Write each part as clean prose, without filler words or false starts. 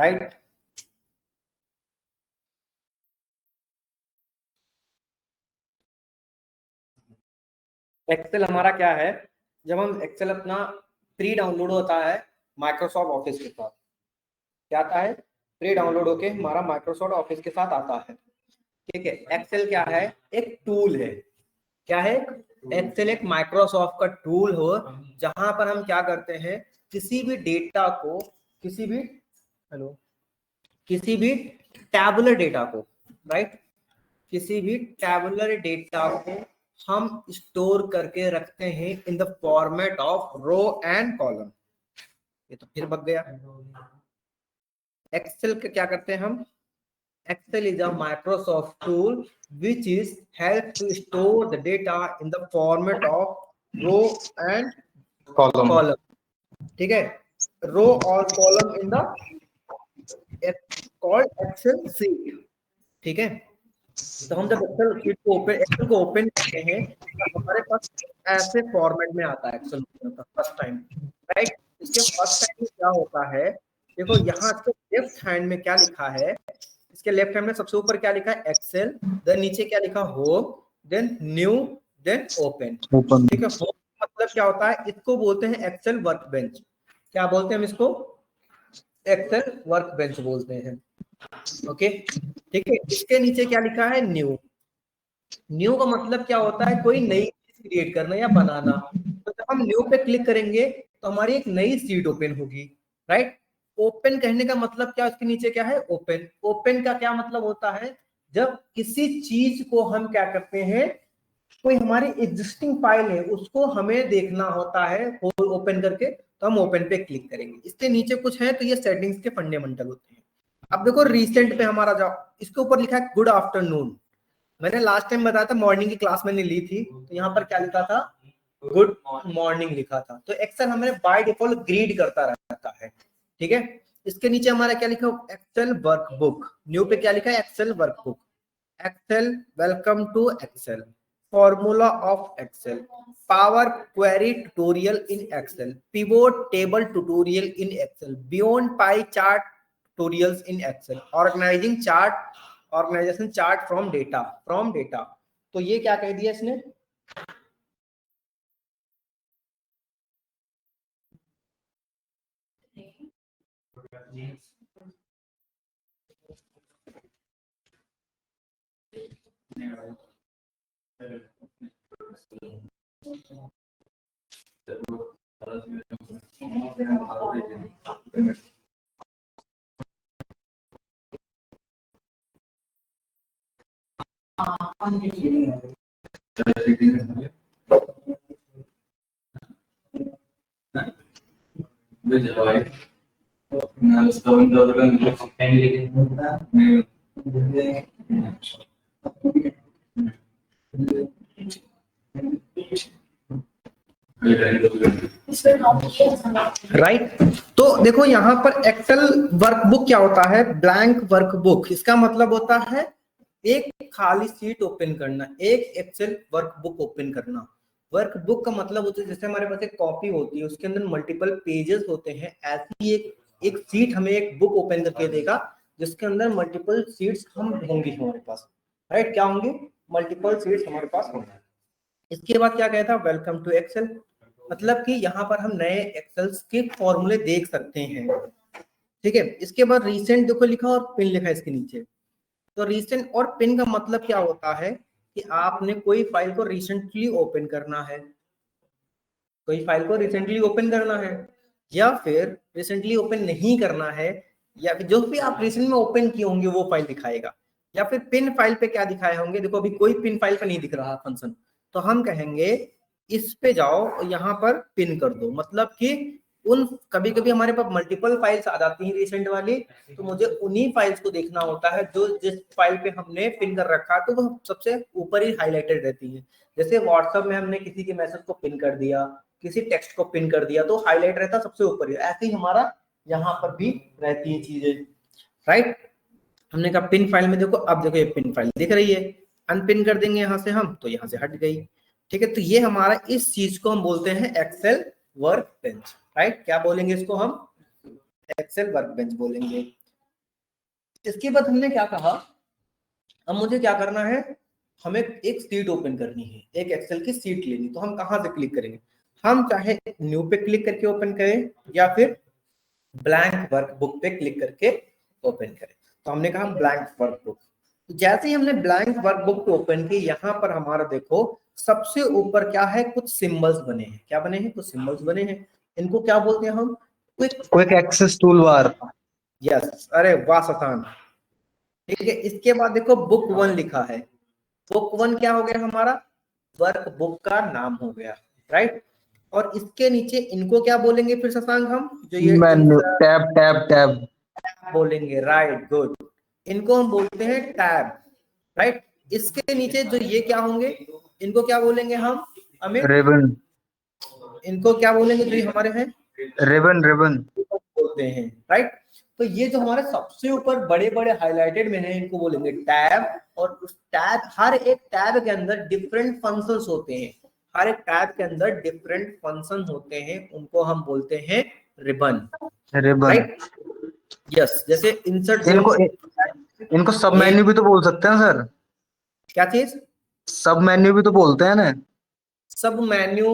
Right. Excel हमारा क्या है, जब हम एक्सेल अपना प्री डाउनलोड होता है माइक्रोसॉफ्ट ऑफिस के साथ, क्या आता है, प्री डाउनलोड होके हमारा माइक्रोसॉफ्ट ऑफिस के साथ आता है, ठीक है। एक्सेल क्या है, एक टूल है, क्या है, एक्सेल एक माइक्रोसॉफ्ट का टूल हो, जहां पर हम क्या करते हैं, किसी भी डेटा को, किसी भी टैबुलर डेटा को, राइट, किसी भी टैबुलर डेटा को हम स्टोर करके रखते हैं in the format of row and column. ये तो फिर बग गया। एक्सेल के क्या करते हैं हम, Excel is a Microsoft tool which is help to store the data in the format of row and column, ठीक है, रो और column in the called Excel sheet, ठीक है। तो हम जब एक्सेल को ओपन करते हैं तो हमारे पास ऐसे फॉर्मेट में आता है एक्सेल फर्स्ट टाइम, राइट। इसके फर्स्ट टाइम में क्या होता है, देखो यहाँ से लेफ्ट हैंड में क्या लिखा है, इसके लेफ्ट हैंड में सबसे ऊपर क्या लिखा है, एक्सेल, देन नीचे क्या लिखा, home, then new, then open, ठीक है। होम मतलब क्या होता है, इसको बोलते हैं एक्सेल वर्कबेंच। क्या बोलते हैं हम इसको, एक्सेल वर्कबेंच बोलते हैं, ओके, ठीक है। इसके नीचे क्या लिखा है, न्यू। न्यू का मतलब क्या होता है, कोई नई चीज क्रिएट करना या बनाना। तो जब हम न्यू पे क्लिक करेंगे तो हमारी एक नई सीट ओपन होगी, राइट। ओपन कहने का मतलब क्या, इसके नीचे क्या है, ओपन। ओपन का क्या मतलब होता है, जब किसी चीज को हम क्या करते हैं, कोई हमारी एग्जिस्टिंग फाइल है उसको हमें देखना होता है ओपन करके, तो हम ओपन पे क्लिक करेंगे। इसके नीचे कुछ है, तो ये सेटिंग्स के फंडामेंटल होते हैं। अब देखो रिसेंट पे हमारा जाओ, इसके ऊपर लिखा है गुड आफ्टरनून। मैंने लास्ट टाइम बताया था, मॉर्निंग की क्लास मैंने ली थी, तो यहाँ पर क्या लिखा था, गुड मॉर्निंग लिखा था। तो एक्सेल हमें बाय डिफॉल्ट ग्रीड करता रहता है, ठीक है। इसके नीचे हमारा क्या लिखा, एक्सेल वर्कबुक। न्यू पे क्या लिखा है, Excel workbook. Excel welcome to Excel, formula of Excel, power query tutorial in Excel, pivot table tutorial in Excel, beyond pie chart tutorials in Excel, organising chart, organisation chart from data. तो ये क्या कह दिया इसने, right. तो देखो यहाँ पर एक्सेल वर्कबुक क्या होता है, ब्लैंक वर्कबुक। इसका मतलब होता है एक खाली सीट ओपन करना, एक एक्सेल वर्कबुक ओपन करना। वर्कबुक का मतलब होता है जैसे हमारे पास एक कॉपी होती है, उसके अंदर मल्टीपल पेजेस होते हैं, ऐसी एक सीट हमें एक बुक ओपन करके देगा जिसके अंदर मल्टीपल सीट्स हम होंगी हमारे पास, राइट। क्या होंगे, मल्टीपल सीट्स हमारे पास होंगे। इसके बाद क्या कहता है, वेलकम टू एक्सेल, मतलब कि यहाँ पर हम नए एक्सेल्स के फॉर्मूले देख सकते हैं, ठीक है। इसके बाद रिसेंट देखो लिखा और पिन लिखा है इसके नीचे। तो रिसेंट और पिन का मतलब क्या होता है कि आपने कोई फाइल को रिसेंटली ओपन करना है, कोई फाइल को रिसेंटली ओपन करना है, या फिर रिसेंटली ओपन नहीं करना है, या फिर जो भी आप रिसेंट में ओपन किए होंगे वो फाइल दिखाएगा, या फिर पिन फाइल पे क्या दिखाए होंगे। देखो अभी कोई पिन फाइल पे नहीं दिख रहा फंक्शन, तो हम कहेंगे इस पे जाओ, यहाँ पर पिन कर दो। मतलब कि उन कभी कभी हमारे पास मल्टीपल फाइल्स आ जाती हैं रिसेंट वाली, तो मुझे उन्हीं फाइल्स को देखना होता है जो जिस फाइल पे हमने पिन कर रखा है, तो वो सबसे ऊपर ही हाईलाइटेड रहती है। जैसे व्हाट्सएप में हमने किसी के मैसेज को पिन कर दिया, किसी टेक्स्ट को पिन कर दिया, तो हाईलाइट रहता सबसे ऊपर ही। ऐसे ही हमारा यहाँ पर भी रहती है चीजें, राइट। हमने कहा पिन फाइल में देखो, अब देखो ये पिन फाइल दिख रही है, अनपिन कर देंगे यहाँ से हम, तो यहाँ से हट गई, ठीक है। तो ये हमारा, इस चीज को हम बोलते हैं एक्सेल वर्कबेंच, राइट। क्या बोलेंगे इसको हम, एक्सेल वर्कबेंच बोलेंगे। इसके बाद हमने क्या कहा, अब मुझे क्या करना है, हमें एक सीट ओपन करनी है, एक एक्सेल की सीट लेनी। तो हम कहाँ से क्लिक करेंगे, हम चाहे न्यू पे क्लिक करके ओपन करें या फिर ब्लैंक वर्कबुक पे क्लिक करके ओपन करें। तो हमने कहा ब्लैंक वर्कबुक। जैसे ही हमने ब्लैंक वर्कबुक को ओपन की, यहाँ पर हमारा देखो सबसे ऊपर क्या है, कुछ सिंबल्स बने हैं। क्या बने हैं, कुछ सिंबल्स बने हैं। इनको क्या बोलते हैं हम, quick access tool bar. Yes, अरे वाह सतान, ठीक है। इसके बाद देखो बुक 1 लिखा है। बुक 1 क्या हो गया हमारा, वर्क बुक का नाम हो गया, राइट। और इसके नीचे इनको क्या बोलेंगे फिर शशांक, हम जो ये मेन्यू, टैब टैब टैब बोलेंगे, राइट, गुड। इनको हम बोलते हैं टैब, राइट। इसके नीचे जो ये क्या होंगे, इनको क्या बोलेंगे हम, अमित, रिबन, इनको क्या बोलेंगे जो ये हमारे हैं, रिबन रिबन बोलते हैं, राइट। तो ये जो हमारे सबसे ऊपर बड़े बड़े हाईलाइटेड में है, इनको बोलेंगे टैब। और उस टैब, हर एक टैब के अंदर डिफरेंट फंक्शंस होते हैं, हर एक टैब के अंदर डिफरेंट फंक्शन होते हैं, उनको हम बोलते हैं रिबन, रिबन। राइट। यस, जैसे इंसर्ट इनको इनको सब ये मेन्यू भी तो बोल सकते हैं सर। क्या चीज, सब मेन्यू भी तो बोलते हैं ना। सब मेन्यू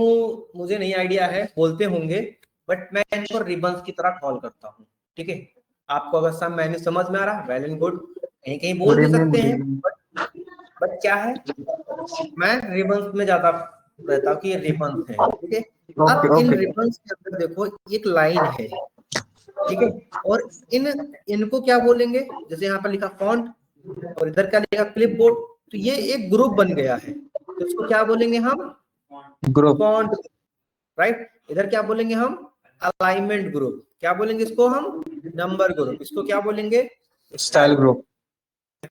मुझे नहीं आइडिया है, बोलते होंगे, बट मैं इनको रिबन्स की तरह कॉल करता हूँ, ठीक है। आपको अगर सब मेन्यू समझ में आ रहा है, वेल एंड गुड, कहीं कहीं बोल भी रिबन सकते हैं, रिबन। बट क्या है, मैं रिबन्स में ज्यादा रहता हूँ कि ये रिबन्स है, ठीक है। ओके अब इन ओके। रिबन्स के अंदर देखो एक लाइन है, ठीक है। और इनको क्या बोलेंगे, जैसे यहाँ पर लिखा फॉन्ट और इधर क्या लिखा क्लिपबोर्ड, तो ये एक ग्रुप बन गया है, तो इसको क्या बोलेंगे हम, ग्रुप। Font, right. इधर क्या बोलेंगे हम, अलाइनमेंट ग्रुप, क्या बोलेंगे इसको हम, नंबर ग्रुप, इसको क्या बोलेंगे, स्टाइल स्टाइल ग्रुप। ग्रुप।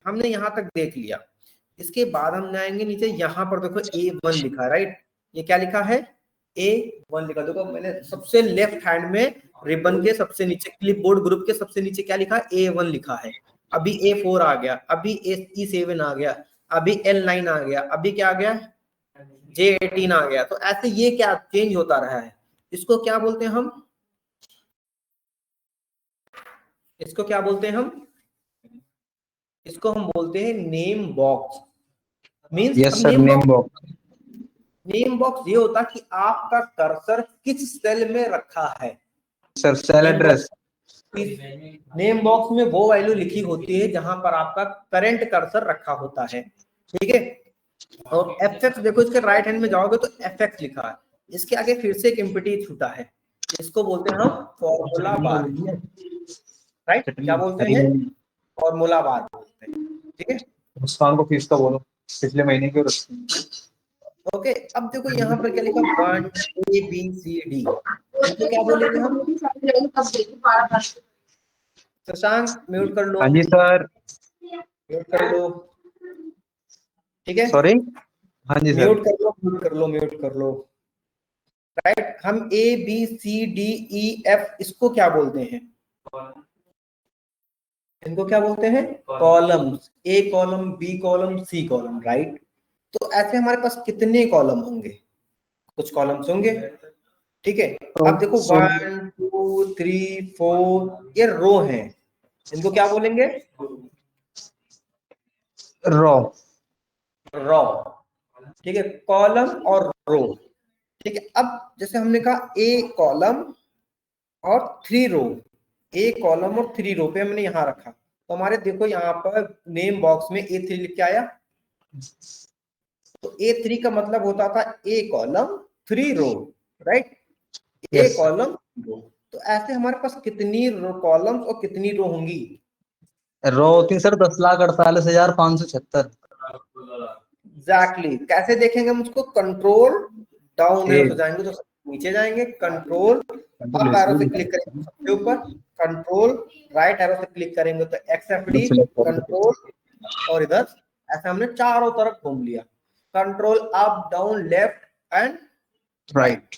हमने यहां तक देख लिया। इसके बाद हम जाएंगे नीचे, यहां पर देखो A1 लिखा है, राइट। ये क्या लिखा है, A1 लिखा, देखो मैंने सबसे लेफ्ट हैंड में रिबन के सबसे नीचे, क्लिपबोर्ड ग्रुप के सबसे नीचे क्या लिखा है, A1 लिखा है। अभी A4 आ गया, अभी E7 आ गया, अभी L9 आ गया, अभी क्या आ गया, J18 आ गया। तो ऐसे ये क्या चेंज होता रहा है, इसको क्या बोलते हैं हम, इसको क्या बोलते हैं हम, इसको हम बोलते हैं नेम बॉक्स। मींस अब yes sir, name name box, box. Name box ये होता है कि आपका कर्सर किस सेल में रखा है। Sir cell name address. Box, name box में वो वैल्यू लिखी होती है जहां पर आपका करंट कर्सर रखा होता है, ठीक है। और एफ देखो, इसके राइट हैंड में जाओगे तो एफ लिखा है, इसके आगे फिर से एक एम्प्टी छूटा है, इसको बोलते हैं हम फॉर्मूला बार, राइट। क्या बोलते हैं, फॉर्मूला बार बोलते हैं, ठीक है। मुस्कान को फीस का बोलो, पिछले महीने की। ओके, अब देखो यहाँ पर क्या लिखा, 1 ABCD, इनको क्या बोलेंगे हम, शशांक म्यूट कर लो, हाँ जी सर। म्यूट कर लो, ठीक है। सॉरी। हाँ जी सर। म्यूट कर लो, म्यूट कर लो, म्यूट कर लो, राइट। हम ABCDEF इसको क्या बोलते हैं, इनको क्या बोलते हैं, columns, A column, B column, C column, right. तो ऐसे हमारे पास कितने कॉलम होंगे, कुछ कॉलम्स होंगे, ठीक है। अब देखो 1 2 3 4 ये रो है, इनको क्या बोलेंगे, रॉ। रॉ, ठीक है। कॉलम और रो, ठीक है। अब जैसे हमने कहा ए कॉलम और 3 रो, ए कॉलम और 3 रो पे हमने यहाँ रखा, तो हमारे देखो यहाँ पर नेम बॉक्स में A3 लिख के आया। तो A3 का मतलब होता था A column 3 row, right, A yes sir. Column row. तो ऐसे हमारे पास कितनी रो कॉलम्स और कितनी रो होंगी, रॉ होती है सर 10,48,576। एग्जैक्टली। कैसे देखेंगे हम उसको, कंट्रोल डाउन एरो से एक जाएंगे तो नीचे जाएंगे, control control up S arrow से क्लिक करेंगे तो सबसे ऊपर, कंट्रोल राइट एरो से क्लिक करेंगे तो XFD, कंट्रोल, और इधर ऐसे हमने चारों तरफ घूम लिया, control up down left and right, right.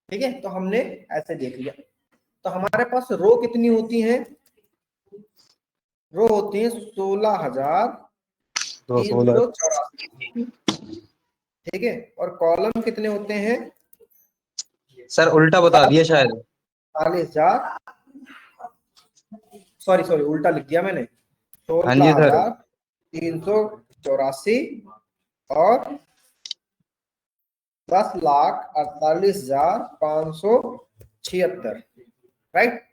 ठीक है। तो हमने ऐसे देख लिया। तो हमारे पास रो कितनी होती है, रो होती है 216। 16,384, ठीक है। और कॉलम कितने होते हैं, सर उल्टा बता दिया शायद। 40,600, सॉरी सॉरी उल्टा लिख दिया मैंने, हाँ जी सर। 16,384 और 10,48,576, राइट।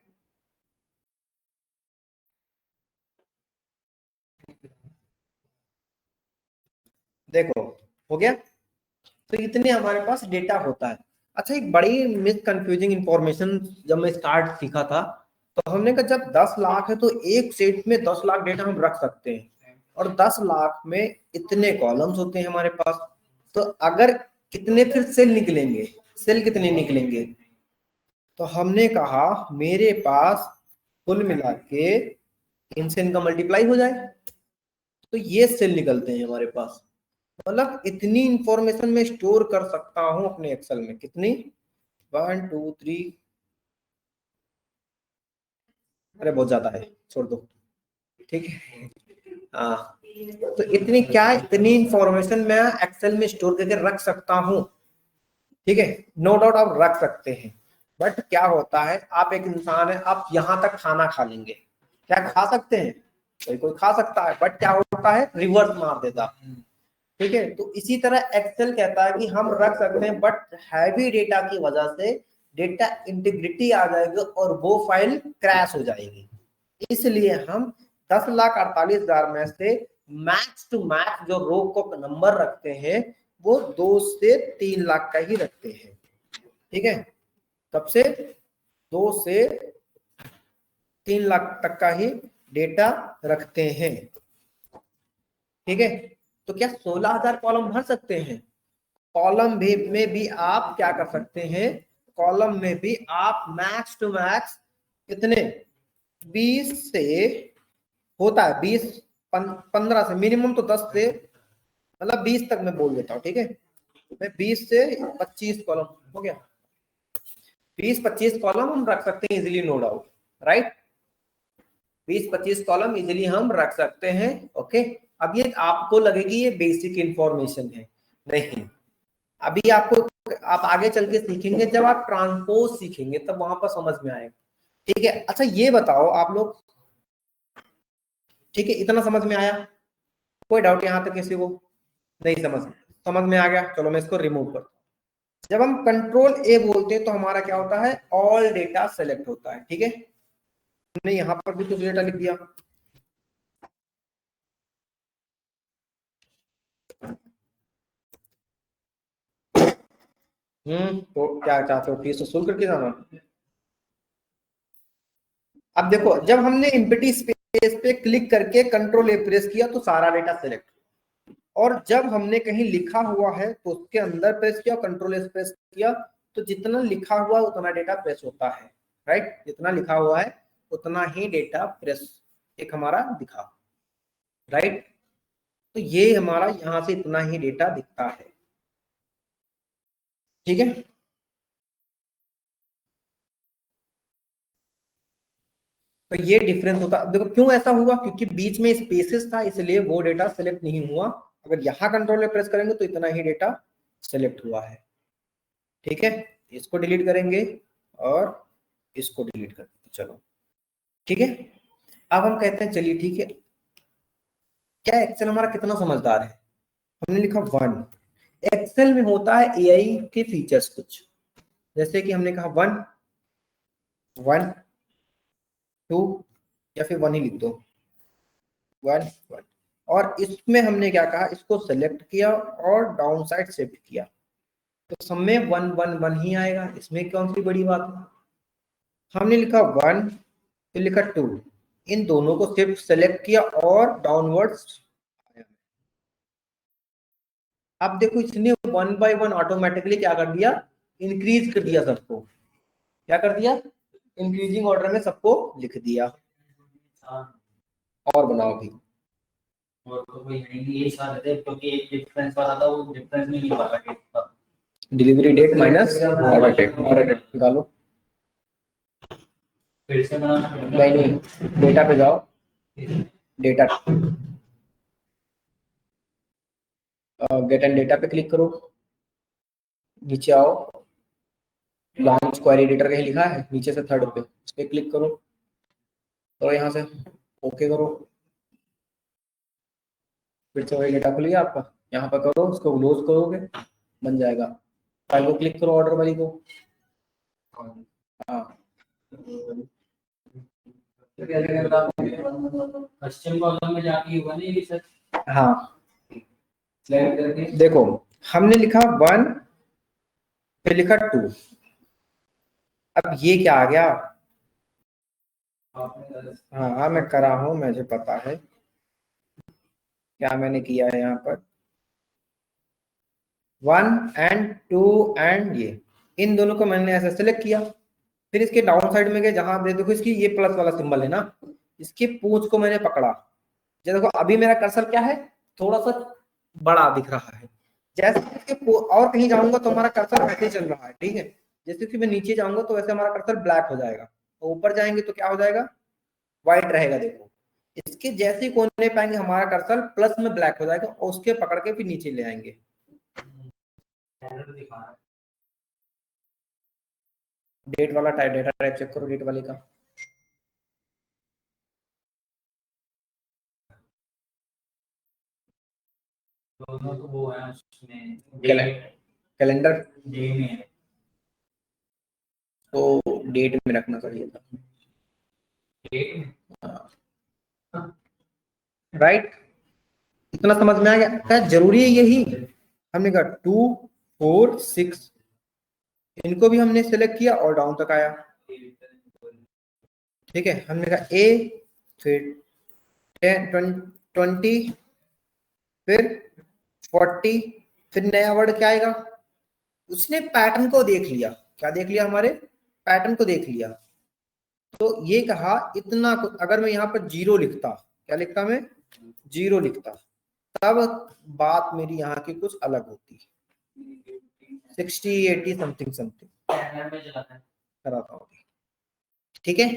देखो हो गया। तो इतने हमारे पास डेटा होता है। अच्छा, एक बड़ी मिस कंफ्यूजिंग इंफॉर्मेशन जब मैं स्टार्ट सीखा था, तो हमने कहा जब 10 लाख है तो एक सेट में 10 लाख डेटा हम रख सकते हैं, और 10 लाख में इतने कॉलम्स होते हैं हमारे पास। तो अगर कितने फिर सेल निकलेंगे, सेल कितने निकलेंगे? तो हमने कहा मेरे पास कुल मिला के इनसे इनका मल्टीप्लाई हो जाए, तो ये सेल निकलते हैं हमारे पास। मतलब इतनी इंफॉर्मेशन मैं स्टोर कर सकता हूं अपने एक्सेल में। कितनी? 1 2 3, अरे बहुत ज्यादा है, छोड़ दो, ठीक है। हाँ, तो इतनी क्या, इतनी इंफॉर्मेशन मैं एक्सेल में स्टोर करके रख सकता हूं, ठीक है। नो डाउट आप रख सकते हैं, बट क्या होता है, आप एक इंसान है, आप यहां तक खाना खा लेंगे, क्या खा सकते हैं? कोई कोई खा सकता है, बट क्या होता है, रिवर्स मार देता, ठीक है। तो इसी तरह एक्सेल कहता है कि हम रख सकते हैं, बट हैवी डेटा की वजह से डेटा इंटीग्रिटी आ जाएगी और वो फाइल क्रैश हो जाएगी। इसलिए हम 10,48,000 में से मैक्स टू मैक्स जो रो को नंबर रखते हैं वो 2 से 3 लाख का ही रखते हैं, ठीक है। तब से 2 से 3 लाख तक का ही डेटा रखते हैं, ठीक है। तो क्या 16,000 कॉलम भर सकते हैं? कॉलम भी में भी आप क्या कर सकते हैं, कॉलम में भी आप मैक्स टू मैक्स कितने, 20 से होता है, 20 15 से, मिनिमम तो 10 से, मतलब 20 तक मैं बोल देता हूँ, ठीक है। मैं 20 से 25 कॉलम हो गया, 20-25 कॉलम हम रख सकते हैं easily, no doubt, right. 20-25 column easily हम रख सकते हैं, ओके। अब ये आपको लगेगी ये बेसिक इंफॉर्मेशन है, नहीं, अभी आपको, आप आगे चल के सीखेंगे, जब आप ट्रांसपोज सीखेंगे तब वहां पर समझ में आएगा, ठीक है। अच्छा ये बताओ आप लोग, ठीक है, इतना समझ में आया? कोई डाउट यहां तक किसी को? नहीं समझ, समझ में आ गया, चलो मैं इसको रिमूव करता हूं। जब हम कंट्रोल ए बोलते हैं तो हमारा क्या होता है, ऑल डेटा सेलेक्ट होता है, ठीक है। हमने यहां पर भी कुछ डेटा लिख दिया, तो क्या चाहते हो, फीस वसूल करके जाना? अब देखो, जब हमने एम्प्टी स्पेस पे क्लिक करके कंट्रोल ए प्रेस किया तो सारा डेटा सेलेक्ट, और जब हमने कहीं लिखा हुआ है तो उसके अंदर प्रेस किया, कंट्रोल एस प्रेस किया, तो जितना लिखा हुआ है उतना डेटा प्रेस होता है, राइट। जितना लिखा हुआ है उतना ही डेटा प्रेस एक हमारा दिखा, राइट। तो ये हमारा यहां से इतना ही डेटा दिखता है, ठीक है। तो ये डिफरेंस होता है। देखो क्यों ऐसा हुआ, क्योंकि बीच में स्पेसेस था, इसलिए वो डेटा सेलेक्ट नहीं हुआ। अगर यहाँ कंट्रोल में प्रेस करेंगे तो इतना ही डेटा सेलेक्ट हुआ है, ठीक है। इसको डिलीट करेंगे और इसको डिलीट कर देंगे, चलो ठीक है। अब हम कहते हैं चलिए ठीक है, क्या एक्सेल हमारा कितना समझदार है? हमने लिखा 1। एक्सेल में होता है एआई के फीचर्स कुछ, जैसे कि हमने कहा 1 1 2, या फिर 1 ही लिख दो, 1 1। और इसमें हमने क्या कहा, इसको सेलेक्ट किया और डाउन साइड शिफ्ट किया, तो सब में 1 1 1 ही आएगा, इसमें कौन सी बड़ी बात है। हमने लिखा 1 फिर लिखा 2, इन दोनों को शिफ्ट सेलेक्ट किया और डाउनवर्ड्स। अब देखो इसने 1 बाय 1 ऑटोमेटिकली क्या कर दिया, इंक्रीज कर दिया सबको, क्या कर दिया, इंक्रीजिंग ऑर्डर में सबको लिख दिया। और बनाओ भी, और तो कोई नहीं, ये सारे थे क्योंकि एक डिफरेंस वाला था, वो डिफरेंस नहीं निकल रहा delivery date minus order date निकालो। फिर से बनाना नहीं, डेटा पे जाओ, डेटा, गेट एंड डेटा पे क्लिक करो, नीचे आओ, लॉन्च क्वेरी एडिटर कहीं लिखा है नीचे से थर्ड पे, उस पे क्लिक करो, तो यहाँ से ओके करो, फिर से वही डेटा खुल गया आपका, यहाँ पर करो, उसको क्लोज करोगे, बन जाएगा। फाइल को क्लिक करो ऑर्डर वाली को, हाँ क्वेश्चन कॉलम में जाके होगा नहीं ये सर। हाँ सिलेक्ट करके देखो, हमने लिखा 1 फिर लिखा 2, अब ये क्या आ गया? हाँ मैं करा हूं, मुझे पता है क्या मैंने किया है। यहाँ पर 1 एंड 2 एंड ये, इन दोनों को मैंने ऐसे सेलेक्ट किया, फिर इसके डाउन साइड में गए, जहां देखो इसकी ये प्लस वाला सिंबल है ना, इसकी पूंछ को मैंने पकड़ा। जैसे देखो अभी मेरा कर्सर क्या है, थोड़ा सा बड़ा दिख रहा है। जैसे इसके और कहीं जाऊंगा तो हमारा कर्सर वैसे ही चल रहा है, ठीक है। जैसे कि मैं नीचे जाऊंगा तो वैसे हमारा कर्सर ब्लैक हो जाएगा, और ऊपर जाएंगे तो क्या हो जाएगा, व्हाइट रहेगा। देखो इसके जैसे ही कोने पाएंगे हमारा कर्सर प्लस में ब्लैक हो जाएगा, और उसके पकड़ के फिर नीचे ले आएंगे। डेट वाला टाइप, डेटा टाइप चेक करो डेट वाले का। दोनों तो वो है उसमें कैलेंडर डे में है। तो डेट में रखना चाहिए था, डेट में राइट। इतना समझ में आ गया? क्या जरूरी है यही? हमने कहा 2 4 6, इनको भी हमने सेलेक्ट किया और डाउन तक आया, ठीक है। हमने कहा ए, फिर 10 20, फिर 40, फिर नया वर्ड क्या आएगा? उसने पैटर्न को देख लिया, क्या देख लिया, हमारे पैटर्न को देख लिया। तो ये कहा इतना अगर मैं यहाँ पर 0 लिखता, क्या लिखता मैं, 0 लिखता, तब बात मेरी यहाँ की कुछ अलग होती, 60 80 समथिंग समथिंग कराता हूँ, ठीक है।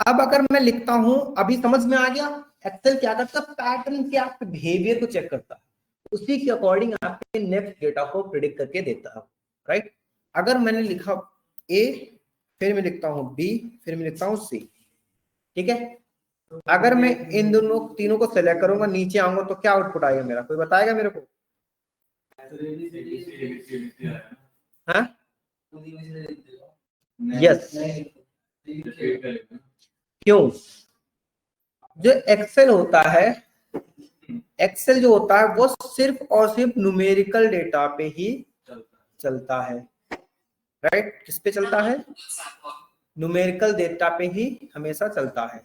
अब अगर मैं लिखता हूं, अभी समझ में आ गया एक्सेल क्या करता है, पैटर्न के आपके बिहेवियर को चेक करता है, उसी के अकॉर्डिंग आपके नेक्स्ट डेटा को प्रिडिक्ट करके देता है, राइट। अगर मैंने लिखा ए, फिर मैं लिखता हूं बी, फिर मैं लिखता हूं सी, ठीक है। अगर मैं इन दोनों तीनों को सेलेक्ट करूंगा, नीचे आऊंगा तो क्या आउटपुट आएगा मेरा, कोई बताएगा मेरे को? हाँ यस, क्यों? जो एक्सेल होता है, एक्सेल जो होता है वो सिर्फ और सिर्फ न्यूमेरिकल डेटा पे ही चलता है, राइट। किस पे चलता है? न्यूमेरिकल डेटा पे ही हमेशा चलता है,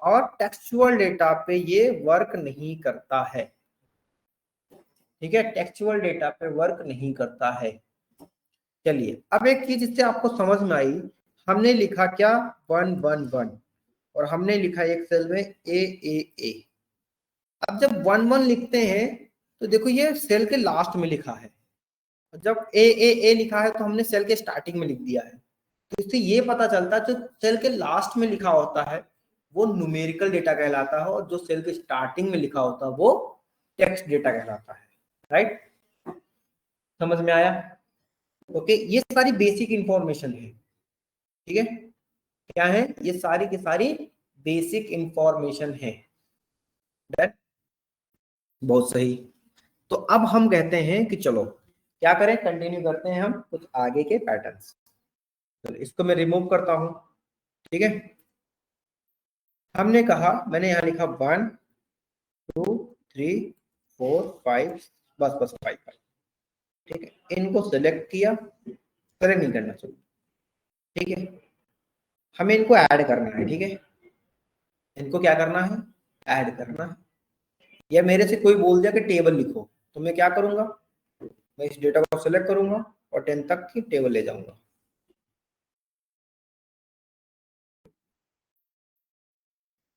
और टेक्सचुअल डेटा पे ये वर्क नहीं करता है, ठीक है। टेक्सचुअल डेटा पे वर्क नहीं करता है। चलिए अब एक चीज इससे आपको समझ में आई, हमने लिखा क्या, 1 1 1, और हमने लिखा एक सेल में ए ए ए। अब जब 1 1 लिखते हैं तो देखो ये सेल के लास्ट में लिखा है, जब ए ए ए लिखा है तो हमने सेल के स्टार्टिंग में लिख दिया है। तो इससे ये पता चलता है जो सेल के लास्ट में लिखा होता है वो न्यूमेरिकल डेटा कहलाता है, और जो सेल के स्टार्टिंग में लिखा होता है वो टेक्स्ट डेटा कहलाता है, राइट। समझ में आया? ओके, ये सारी बेसिक इंफॉर्मेशन है, ठीक है। क्या है ये? सारी की सारी बेसिक इंफॉर्मेशन है, बहुत सही। तो अब हम कहते हैं कि चलो क्या करें, कंटिन्यू करते हैं हम कुछ आगे के पैटर्न्स। चलो इसको मैं रिमूव करता हूं, ठीक है। हमने कहा, मैंने यहां लिखा 1 2 3 4 5, बस बस 5 5, ठीक है। इनको सेलेक्ट किया, सेलेक्ट नहीं करना चाहिए, ठीक है। हमें इनको ऐड करना है, ठीक है। इनको क्या करना है, ऐड करना है। या मेरे से कोई बोल दिया कि टेबल लिखो, तो मैं क्या करूंगा, मैं इस डेटा को सेलेक्ट करूंगा और 10 तक की टेबल ले जाऊंगा।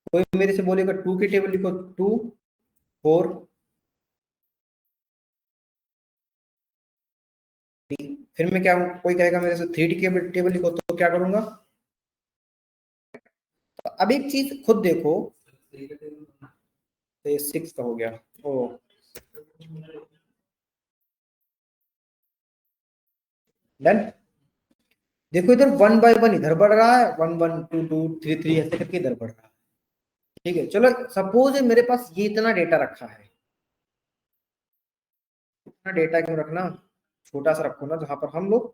कोई मेरे से बोलेगा 2 की टेबल लिखो, 2 4 3, फिर मैं क्या, कोई कहेगा मेरे से 3 की टेबल लिखो, तो क्या करूंगा। तो अब एक चीज खुद देखो, तो 6 का हो गया, ओ डन। देखो इधर 1 बाय 1 इधर बढ़ रहा है, 1 1 2 2 3 3 ऐसे करके इधर बढ़ रहा है। ठीक है, चलो सपोज मेरे पास ये इतना डेटा रखा है, इतना डेटा क्यों रखना, छोटा सा रखो ना जहां पर हम लोग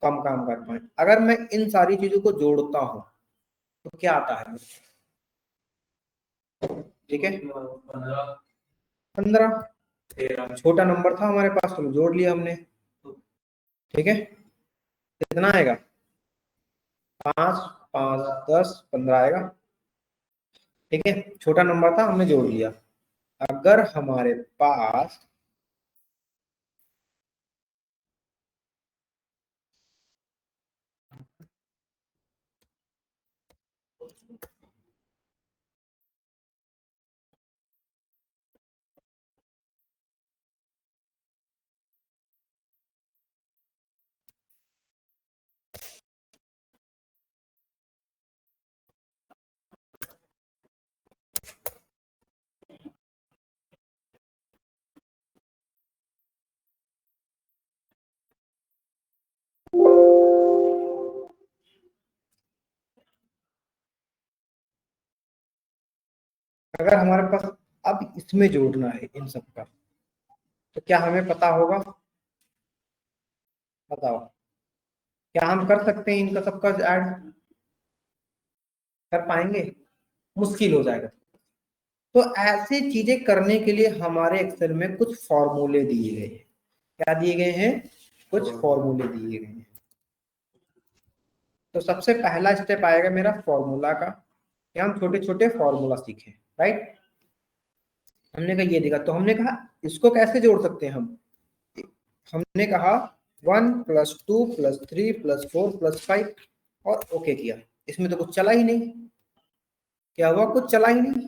कम काम कर पाए। अगर मैं इन सारी चीजों को जोड़ता हूं तो क्या आता है, ठीक है 15, छोटा नंबर था हमारे पास तो जोड़ लिया हमने। ठीक है, कितना आएगा, 5 5 10 15 आएगा। ठीक है, छोटा नंबर था हमने जोड़ लिया। अगर हमारे पास अगर हमारे पास अब इसमें जोड़ना है इन सब का, तो क्या हमें पता होगा, बताओ क्या हम कर सकते हैं इनका सबका ऐड, कर पाएंगे, मुश्किल हो जाएगा। तो ऐसी चीजें करने के लिए हमारे एक्सेल में कुछ फॉर्मूले दिए गए हैं। क्या दिए गए हैं, कुछ फॉर्मूले दिए गए हैं। तो सबसे पहला स्टेप आएगा मेरा फॉर्मूला का, कि हम छोटे छोटे फॉर्मूला सीखें, राइट। हमने कहा ये देखा, तो हमने कहा इसको कैसे जोड़ सकते हैं हम, हमने कहा 1 + 2 + 3 + 4 + 5 और ओके किया। इसमें तो कुछ चला ही नहीं, क्या हुआ, कुछ चला ही नहीं।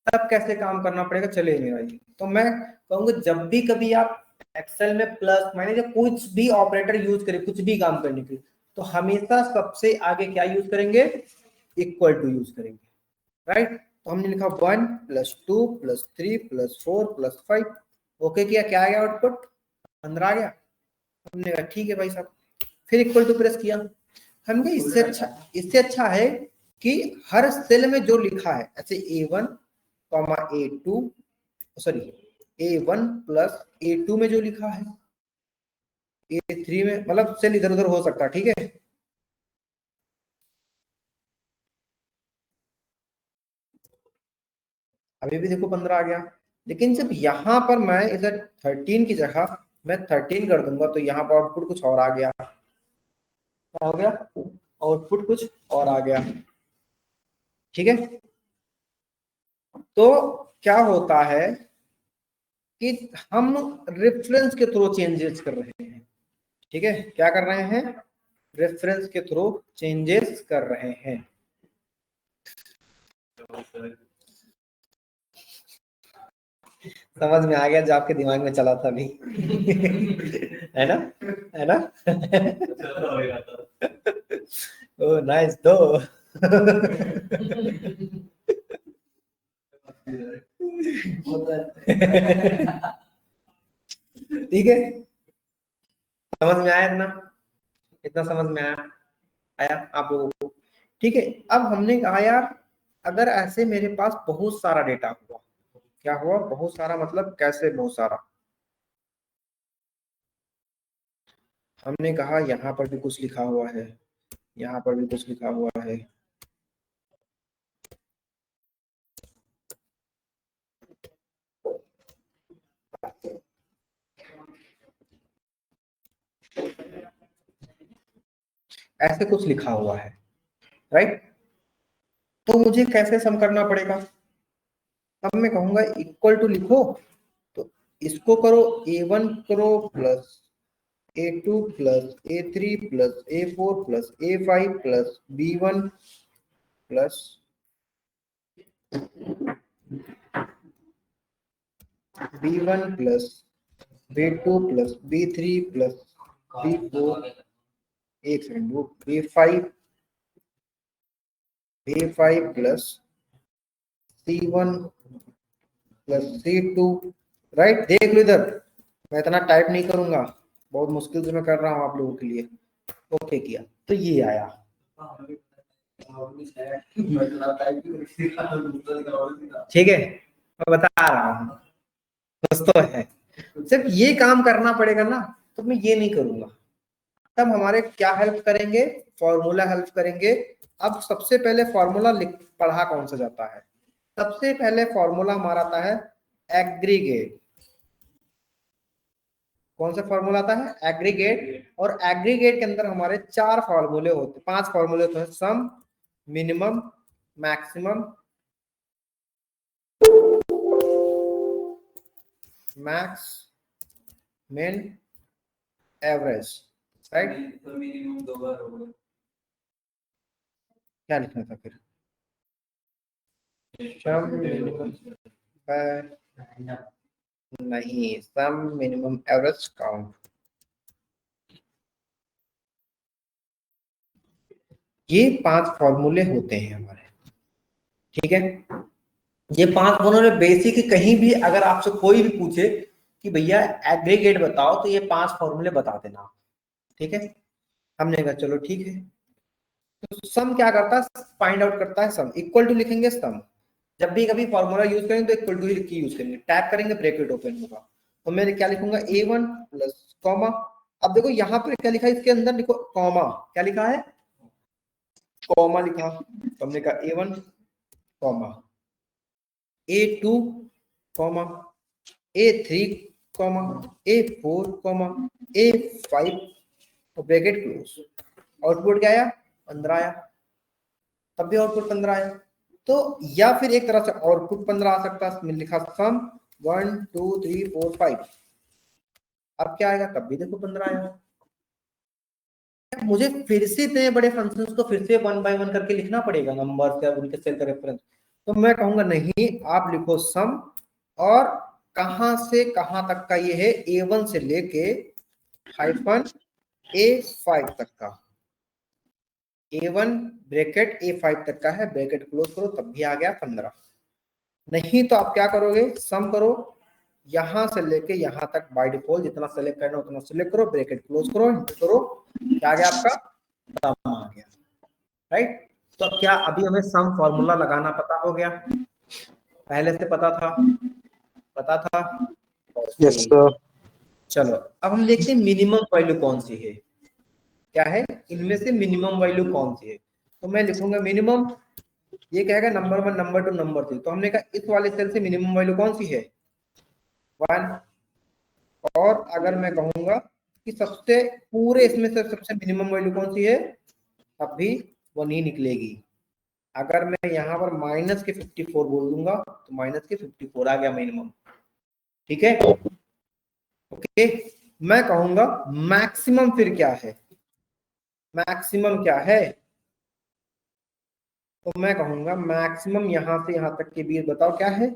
तब कैसे काम करना पड़ेगा, चले नहीं भाई। तो मैं कहूंगा जब भी कभी आप एक्सेल में प्लस माइनस या कुछ भी ऑपरेटर यूज करें, कुछ भी काम करने के लिए, तो हमेशा सबसे आगे क्या यूज करेंगे, इक्वल टू यूज करेंगे, राइट। तो हमने लिखा 1 + 2 + 3 + 4 + 5, ओके किया, क्या आ गया आउटपुट, 15 आ गया। हमने कहा ठीक है भाई साहब, फिर इक्वल टू प्रेस किया। हमने इससे अच्छा है कि हर सेल में जो लिखा है, ऐसे A1, A2, sorry A1 + A2 में जो लिखा है, A3 में, मतलब सेल इधर उधर हो सकता है, ठीक है। अभी भी देखो 15 आ गया, लेकिन जब यहां पर मैं इधर 13 की जगह मैं 13 कर दूंगा तो यहाँ पर आउटपुट कुछ और आ गया, क्या हो गया, आउटपुट कुछ और आ गया। ठीक है, तो क्या होता है कि हम रेफरेंस के थ्रू चेंजेस कर रहे हैं। ठीक है, क्या कर रहे हैं, रेफरेंस के थ्रू चेंजेस कर रहे हैं। समझ में आ गया जो आपके दिमाग में चला था अभी है ना, है ना ओ नाइस दो ठीक है, समझ में आया इतना, इतना समझ में आया, आया आप लोगों को। ठीक है, अब हमने कहा यार अगर ऐसे मेरे पास बहुत सारा डेटा हुआ, क्या हुआ, बहुत सारा मतलब कैसे बहुत सारा, हमने कहा यहाँ पर भी कुछ लिखा हुआ है, यहाँ पर भी कुछ लिखा हुआ है, ऐसे कुछ लिखा हुआ है, राइट। तो मुझे कैसे सम करना पड़ेगा, अब मैं कहूंगा इक्वल टू लिखो, तो इसको करो A1 करो plus A2 plus A3 plus A4 plus A5 plus B1 plus B1 plus B2 plus B3 plus B4, एक सेकंड वो B5 plus C1 plus C2, right. देख लो इधर, मैं इतना टाइप नहीं करूंगा, बहुत मुश्किल से मैं कर रहा हूँ आप लोगों के लिए। ओके किया तो ये आया। ठीक है, मैं बता रहा हूँ कुछ तो है, सिर्फ ये काम करना पड़ेगा ना, तो मैं ये नहीं करूंगा। तब हमारे क्या हेल्प करेंगे, फॉर्मूला हेल्प करेंगे। अब सबसे पहले फॉर्मूला पढ़ा कौन सा जाता है, सबसे पहले फॉर्मूला हमारा आता है एग्रीगेट। कौन सा फॉर्मूला आता है, एग्रीगेट। और एग्रीगेट के अंदर हमारे 4 फॉर्मूले होते, 5 फॉर्मूले होते हैं, सम, मिनिमम, मैक्सिमम, मैक्स, मिन, एवरेज, राइट। तो मिनिमम 2 बार होगा। क्या लिखना था फिर, सम, मिनिमम, नहीं, सम, मिनिमम, एवरेज, काउंट। ये 5 फॉर्मूले होते हैं हमारे, ठीक है। ये 5 फॉर्मूले बेसिक, कहीं भी अगर आपसे कोई भी पूछे कि भैया एग्रीगेट बताओ, तो ये 5 फॉर्मूले बता देना, ठीक है। हमने कहा चलो ठीक है। तो सम क्या करता है, फाइंड आउट करता है सम। इक्वल टू लिखेंगे सम, जब भी कभी फॉर्मूला यूज करेंगे तो इक्वल टू ही लिख के यूज करेंगे। टैग करेंगे, ब्रैकेट ओपन होगा, तो मैं क्या लिखूंगा, a1 प्लस कॉमा। अब देखो यहाँ पर क्या लिखा है, इसके अंदर लिखो कॉमा, क्या लिखा है, कॉमा लिखा। तो हमने कहा a1 comma a2 comma a3 comma a4 comma a5 और ब्रैकेट क्लोज। आउटपुट क्या आया, 15 आया, तब भी आउटपुट 15 आया। तो या फिर एक तरह से आउटपुट 15 आ सकता है, लिखा सम 1 2 3 4 5, अब क्या आएगा, तब भी देखो 15 आएगा। मुझे फिर से इतने बड़े फंक्शंस को फिर से 1 बाय 1 करके लिखना पड़ेगा, नंबर या उनके सेल का रेफरेंस। तो मैं कहूंगा नहीं, आप लिखो सम, और कहां से कहां तक का ये है, a1 से लेके हाइफन a5 तक का, a1 ब्रैकेट a5 तक का है, ब्रैकेट क्लोज करो, तब भी आ गया 15। नहीं तो आप क्या करोगे, सम करो, यहां से लेके यहां तक बाय डिफॉल्ट जितना सेलेक्ट करना उतना सेलेक्ट करो, ब्रैकेट क्लोज करो, एंटर करो, क्या आ गया आपका, सम आ गया, राइट। तो क्या अभी हमें सम फॉर्मूला लगाना पता हो गया, पहले से पता था। Yes sir. चलो अब हम देखते हैं मिनिमम वैल्यू कौन सी है, क्या है इनमें से मिनिमम वैल्यू कौन सी है। तो मैं लिखूंगा मिनिमम, ये कहेगा नंबर 1 नंबर 2 नंबर 3, तो हमने कहा इस वाले सेल से मिनिमम वैल्यू कौन सी है, 1। और अगर मैं कहूंगा कि सबसे पूरे इसमें से सबसे मिनिमम वैल्यू कौन सी है, तब भी 1 ही निकलेगी। अगर मैं यहाँ पर माइनस के 54 बोल दूंगा, तो माइनस के 54 आ गया मिनिमम, ठीक है। ओके, मैं कहूंगा मैक्सिमम फिर क्या है, मैक्सिमम क्या है, तो मैं कहूंगा मैक्सिमम यहां से यहां तक के बीच बताओ क्या है,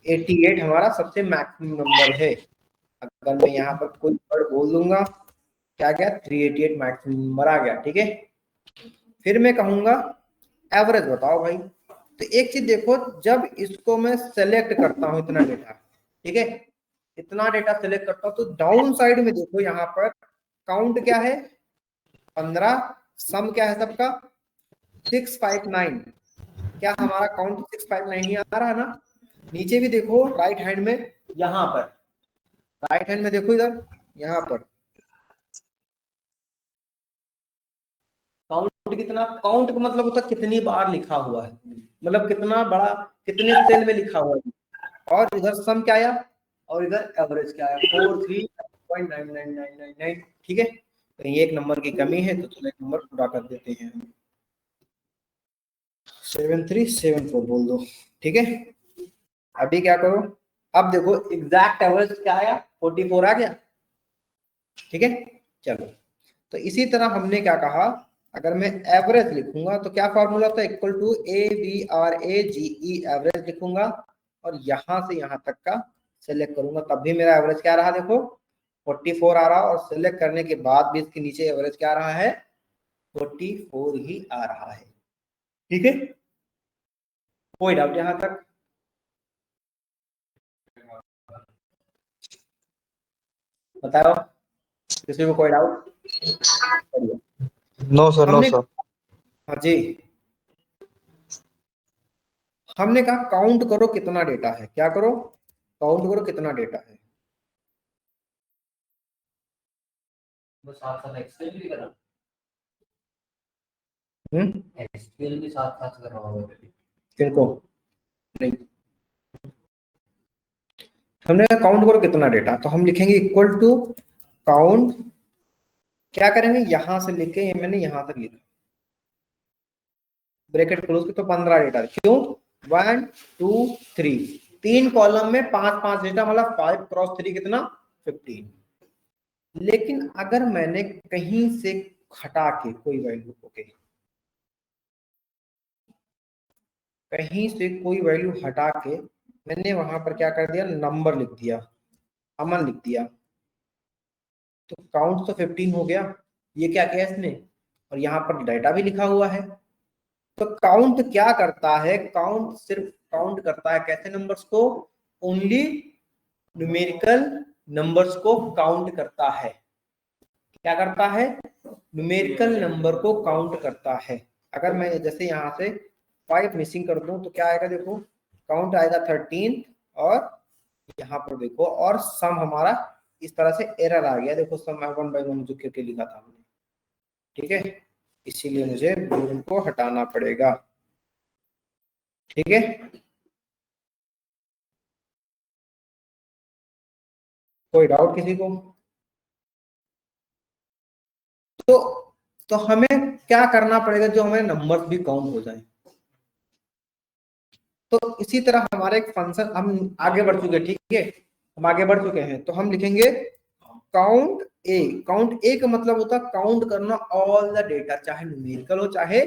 88 हमारा सबसे मैक्सिमम नंबर है। अगर मैं यहाँ पर कोई वर्ड बोल दूंगा, क्या गया, 388 मैक्सिमम नंबर आ गया, ठीक है। फिर मैं कहूंगा एवरेज बताओ भाई। तो एक चीज देखो, जब इसको मैं सेलेक्ट करता हूं इतना डेटा, ठीक है, इतना डेटा सेलेक्ट करता हूं, तो डाउन साइड में देखो यहाँ पर काउंट क्या है, 15, सम क्या है सबका 659, क्या हमारा काउंट 659 ही आ रहा है ना। नीचे भी देखो राइट हैंड में, यहाँ पर राइट हैंड में देखो, इधर यहाँ पर काउंट कितना, काउंट का मतलब होता है कितनी बार लिखा हुआ है, मतलब कितना बड़ा, कितने सेल में लिखा हुआ है। और इधर सम क्या आया, और इधर एवरेज क्या आया, 43.99999, ठीक है। कहीं एक नंबर की कमी है तो चलो एक नंबर पूरा कर देते हैं, 7374 बोल दो, ठीक है। अभी क्या करो, अब देखो एग्जैक्ट एवरेज क्या आया, 44 आ गया, ठीक है। चलो, तो इसी तरह हमने क्या कहा, अगर मैं एवरेज लिखूंगा तो क्या फॉर्मूला होता है, इक्वल टू AVRAGE, एवरेज लिखूंगा, और यहां से यहां तक का सेलेक्ट करूंगा, तब भी मेरा एवरेज क्या रहा, देखो 44 आ रहा, और सेलेक्ट करने के बाद भी इसके नीचे एवरेज क्या आ रहा है, 44 ही आ रहा है, ठीक है। कोई डाउट यहां तक, बताओ किसी को कोई डाउट। नो सर, नो हमने सर। हाँ जी, हमने कहा काउंट करो कितना डेटा है, क्या करो, काउंट करो कितना डेटा है। वो साथ साथ एक्सएल भी करा, एक्सएल भी साथ साथ कर रहा होगा। किनको नहीं, हमने कहा काउंट करो कितना डेटा, तो हम लिखेंगे इक्वल टू काउंट, क्या करेंगे यहां से लेके, ये मैंने यहां तक लिखा, ब्रैकेट क्लोज की, तो 15 डेटा, क्यों 1 2 3, 3 कॉलम में 5 5 डेटा, मतलब 5 क्रॉस 3 कितना 15। लेकिन अगर मैंने कहीं से हटा के कोई वैल्यू, ओके, कहीं से कोई वैल्यू हटा के मैंने वहां पर क्या कर दिया, नंबर लिख दिया, अमन लिख दिया, तो काउंट तो 15 हो गया। ये क्या किया इसने, और यहाँ पर डाटा भी लिखा हुआ है। तो काउंट क्या करता है, काउंट सिर्फ काउंट करता है कैसे नंबर्स को, ओनली न्यूमेरिकल नंबर्स को काउंट करता है। क्या करता है, न्यूमेरिकल नंबर को काउंट करता है। अगर मैं जैसे यहाँ से 5 मिसिंग कर दूं तो क्या आएगा, देखो काउंट आएगा 13, और यहाँ पर देखो, और सम हमारा इस तरह से एरर आ गया, देखो सम 1 बाई 1 जो करके लिखा था हमने, ठीक है, इसीलिए मुझे बूलियन को हटाना पड़ेगा, ठीक है। कोई डाउट किसी को? तो तो हमें क्या करना पड़ेगा, जो हमारे नंबर्स भी काउंट हो जाए। तो इसी तरह हमारा एक फंक्शन, हम आगे बढ़ चुके, ठीक है, हम आगे बढ़ चुके हैं, तो हम लिखेंगे काउंट ए। काउंट ए का मतलब होता है काउंट करना ऑल द डेटा, चाहे न्यूमेरिकल हो चाहे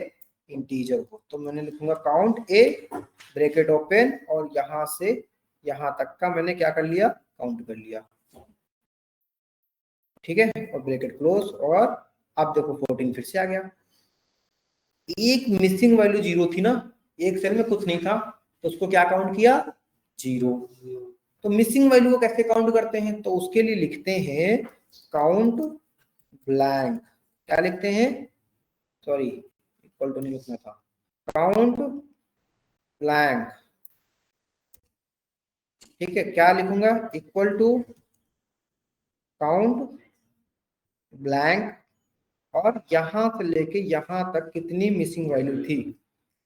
इंटीजर हो। तो मैंने लिखूंगा काउंट ए, ब्रैकेट ओपन, और यहां से यहां तक का मैंने क्या कर लिया, काउंट कर लिया, ठीक है, और ब्रैकेट क्लोज। और अब देखो 14 फिर से आ गया, एक मिसिंग वैल्यू 0 थी ना, एक सेल में कुछ नहीं था, तो उसको क्या काउंट किया, 0। तो मिसिंग वैल्यू को कैसे काउंट करते हैं, तो उसके लिए लिखते हैं काउंट ब्लैंक। क्या लिखते हैं, सॉरी इक्वल टू नहीं लिखना था, काउंट ब्लैंक, ठीक है, क्या लिखूंगा, इक्वल टू काउंट ब्लैंक, और यहां से लेके यहां तक कितनी मिसिंग वैल्यू थी,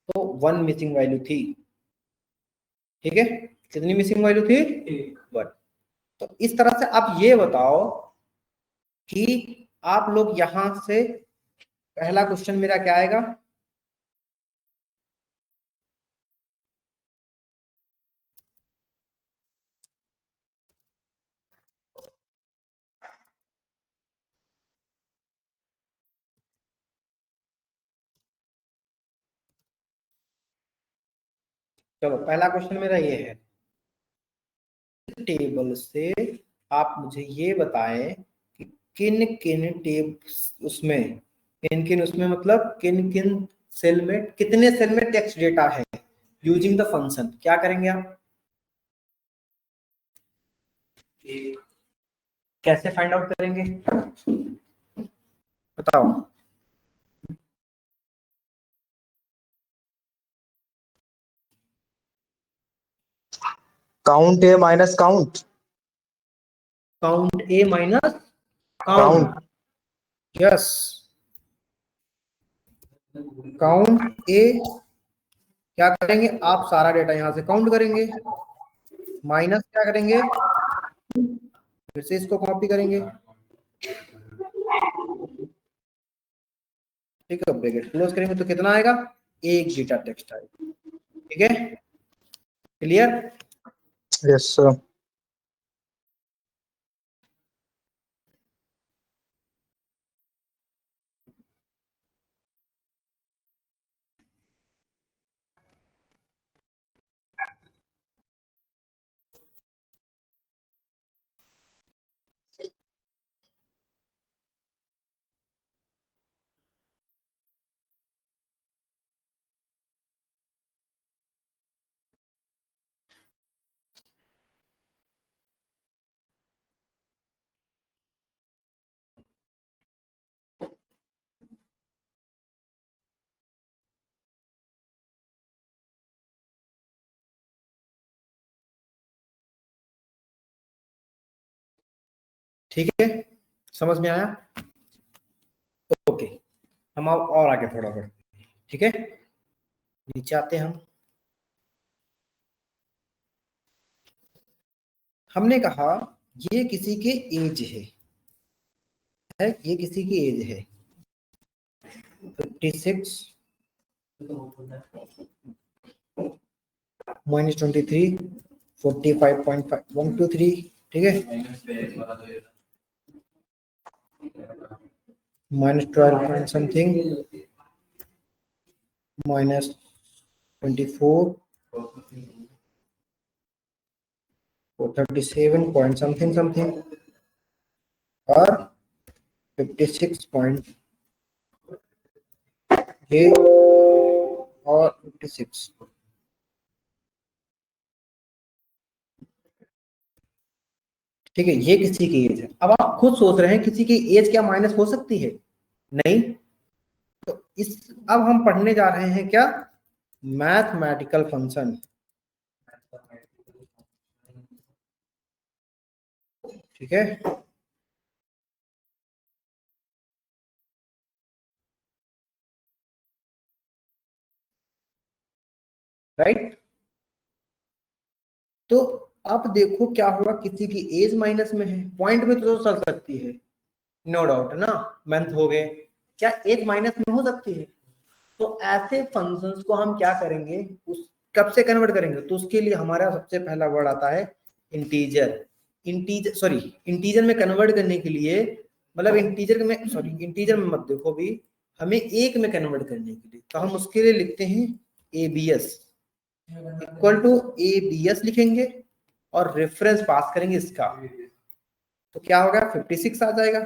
तो 1 मिसिंग वैल्यू थी, ठीक है, कितनी मिसिंग वैल्यू थी, 1। तो इस तरह से आप ये बताओ कि आप लोग यहां से, पहला क्वेश्चन मेरा क्या आएगा, चलो पहला क्वेश्चन मेरा ये है, टेबल से आप मुझे ये बताएं कि किन किन टेब उसमें, किन किन उसमें मतलब किन किन सेल में, कितने सेल में टेक्स्ट डेटा है, यूजिंग द फंक्शन। क्या करेंगे आप, कैसे फाइंड आउट करेंगे, बताओ। Count A minus count. Count A minus count. Count, yes, count A, क्या करेंगे आप, सारा डेटा यहां से काउंट करेंगे, माइनस क्या करेंगे, फिर से इसको कॉपी करेंगे, ठीक है, ब्रैकेट क्लोज करेंगे, तो कितना आएगा, एक डेटा टेक्स्ट आएगा, ठीक है, क्लियर। Yes sir. ठीक है, समझ में आया? ओके, हम अब और आगे थोड़ा बढ़ते हैं। ठीक है, नीचे आते हैं हम। हमने कहा ये किसी के एज है, ये किसी की एज है 56 -23 45.123, ठीक है, -12 point something, -24 37 point something something, और 56 पॉइंट ये और 56। ठीक है, ये किसी की एज है। अब आप खुद सोच रहे हैं किसी की एज क्या माइनस हो सकती है? नहीं। तो इस अब हम पढ़ने जा रहे हैं क्या? Mathematical function. ठीक है, राइट। तो आप देखो क्या होगा, किसी की एज माइनस में है, पॉइंट में तो चल सकती है, नो डाउट ना, मंथ हो गए, क्या एज माइनस में हो सकती है? तो ऐसे फंक्शंस को हम क्या करेंगे, उस कब से कन्वर्ट करेंगे? तो उसके लिए हमारा सबसे पहला वर्ड आता है इंटीजर। इंटीजर में कन्वर्ट करने के लिए, मतलब इंटीजर में, इंटीजर में मत देखो भी, हमें एक में कन्वर्ट करने के लिए, तो हम उसके लिए लिखते हैं एबीएस, इक्वल टू एबीएस लिखेंगे और रेफरेंस पास करेंगे इसका, तो क्या होगा 56 आ जाएगा।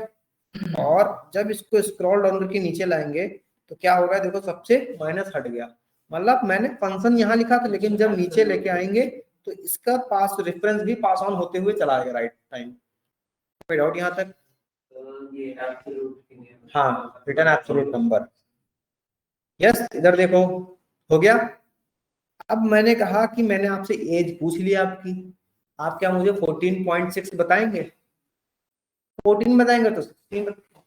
और जब इसको स्क्रॉल डाउन करके नीचे लाएंगे तो क्या होगा, देखो सबसे माइनस हट गया, मतलब मैंने फंक्शन यहाँ लिखा था, लेकिन जब नीचे लेके आएंगे तो इसका पास रेफरेंस भी पास ऑन होते हुए चला आएगा, राइट टाइम। कोई डाउट यहाँ तक? हाँ, रिटर्न एब्सोल्यूट नंबर। यस, इधर देखो, हो गया। अब मैंने कहा कि मैंने आपसे एज पूछ लिया आपकी, आप क्या मुझे 14.6 बताएंगे? 14 बताएंगे तो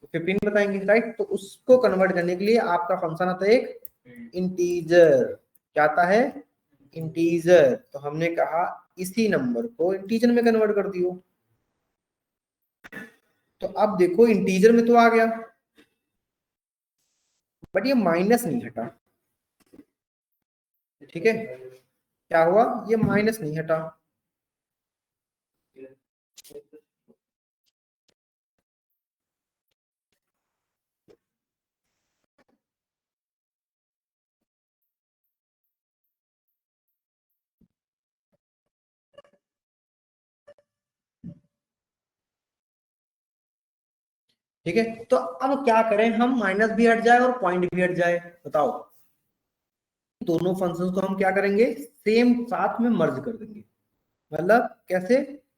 15 बताएंगे, राइट। तो उसको कन्वर्ट करने के लिए आपका फंक्शन आता है एक इंटीजर। क्या आता है? इंटीजर। तो हमने कहा इसी नंबर को इंटीजर में कन्वर्ट कर दियो। तो अब देखो इंटीजर में तो आ गया, बट ये माइनस नहीं हटा। ठीक है, क्या हुआ, ये माइनस नहीं हटा। ठीक है, तो अब क्या करें हम, माइनस भी हट जाए और पॉइंट भी हट जाए, बताओ। दोनों फंक्शंस को हम क्या करेंगे, सेम साथ में मर्ज कर देंगे। मतलब कैसे?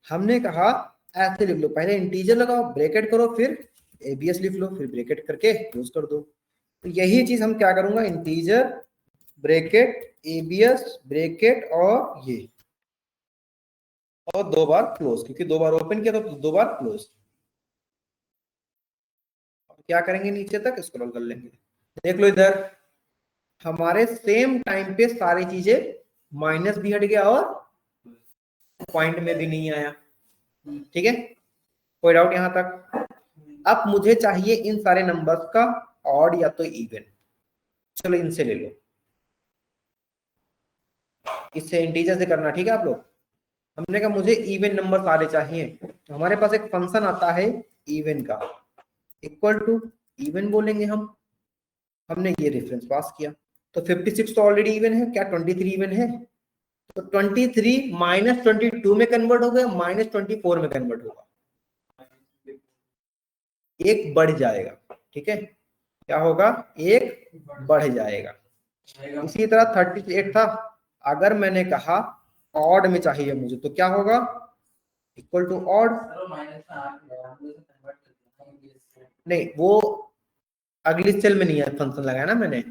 हमने कहा ऐसे लिख लो, पहले इंटीजर लगाओ, ब्रैकेट करो, फिर एबीएस लिख लो, फिर ब्रैकेट करके क्लोज कर दो। तो यही चीज हम क्या करूंगा, इंटीजर ब्रैकेट एबीएस ब्रैकेट और ये, और 2 बार क्लोज, क्योंकि 2 बार ओपन किया तो 2 बार क्लोज। क्या करेंगे, नीचे तक स्क्रॉल कर लेंगे। देख लो इधर, हमारे सेम टाइम पे सारी चीजें, माइनस भी हट गया और पॉइंट में भी नहीं आया। ठीक है, कोई डाउट यहां तक? अब मुझे चाहिए इन सारे नंबर्स का ऑड या तो इवन। चलो इनसे ले लो, इससे इंटीजर से करना, ठीक है आप लोग। हमने कहा मुझे इवन नंबर सारे चाहिए, तो हमारे पास एक फंक्शन आता है इवन का, इक्वल टू इवन बोलेंगे हम। हमने ये रेफरेंस पास किया, तो 56 तो ऑलरेडी इवन है, क्या 23 इवन है? तो 23 -22 में कन्वर्ट हो गया, -24 में कन्वर्ट होगा, एक बढ़ जाएगा। ठीक है, क्या होगा, एक बढ़ जाएगा। इसी तरह 38 था, अगर मैंने कहा ऑड में चाहिए मुझे, तो क्या होगा, इक्वल टू ऑड। नहीं, वो अगली सेल में नहीं है, फंक्शन लगाया ना मैंने।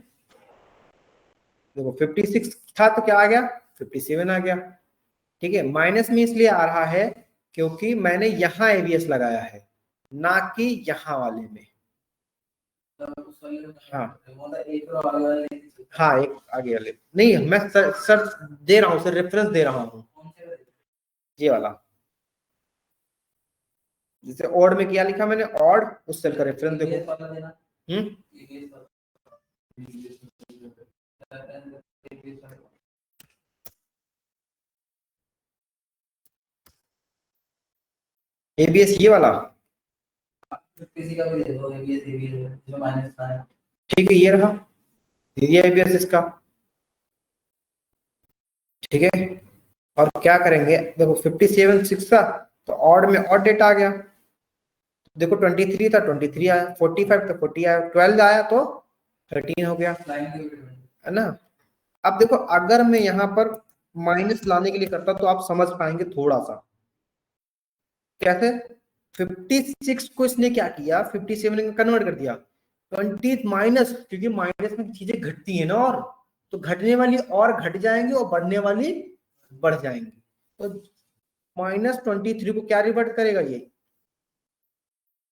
देखो 56 था तो क्या आ गया, 57 आ गया। ठीक है, माइनस में इसलिए आ रहा है क्योंकि मैंने यहाँ एबीएस लगाया है, ना कि यहाँ वाले में। हाँ हाँ, एक आगे वाले नहीं, मैं सर दे रहा हूँ सर, रेफरेंस दे रहा हूँ, ये वाला जैसे ऑड में क्या लिखा मैंने, ऑड, उस सेल का रेफरेंस देखो। एबीएस ये वाला, किसी का भी दे दो, ABS जो माइनस का है। ठीक है, ये रहा, ये एबीएस इसका, ठीक है। और क्या करेंगे, देखो 57 6 था तो ऑड में ऑड डेटा आ गया, देखो 23 था 23 आया, 45 था 40 आया, 12 आया तो 13 हो गया, है ना। अब देखो अगर मैं यहाँ पर माइनस लाने के लिए करता तो आप समझ पाएंगे थोड़ा सा कैसे। 56 को इसने क्या किया, 57 में कन्वर्ट कर दिया, 20 माइनस, क्योंकि माइनस में चीजें घटती है ना, और तो घटने वाली और घट जाएंगी और बढ़ने वाली बढ़ जाएंगी, तो -23 को क्या रिवर्ट करेगा, ये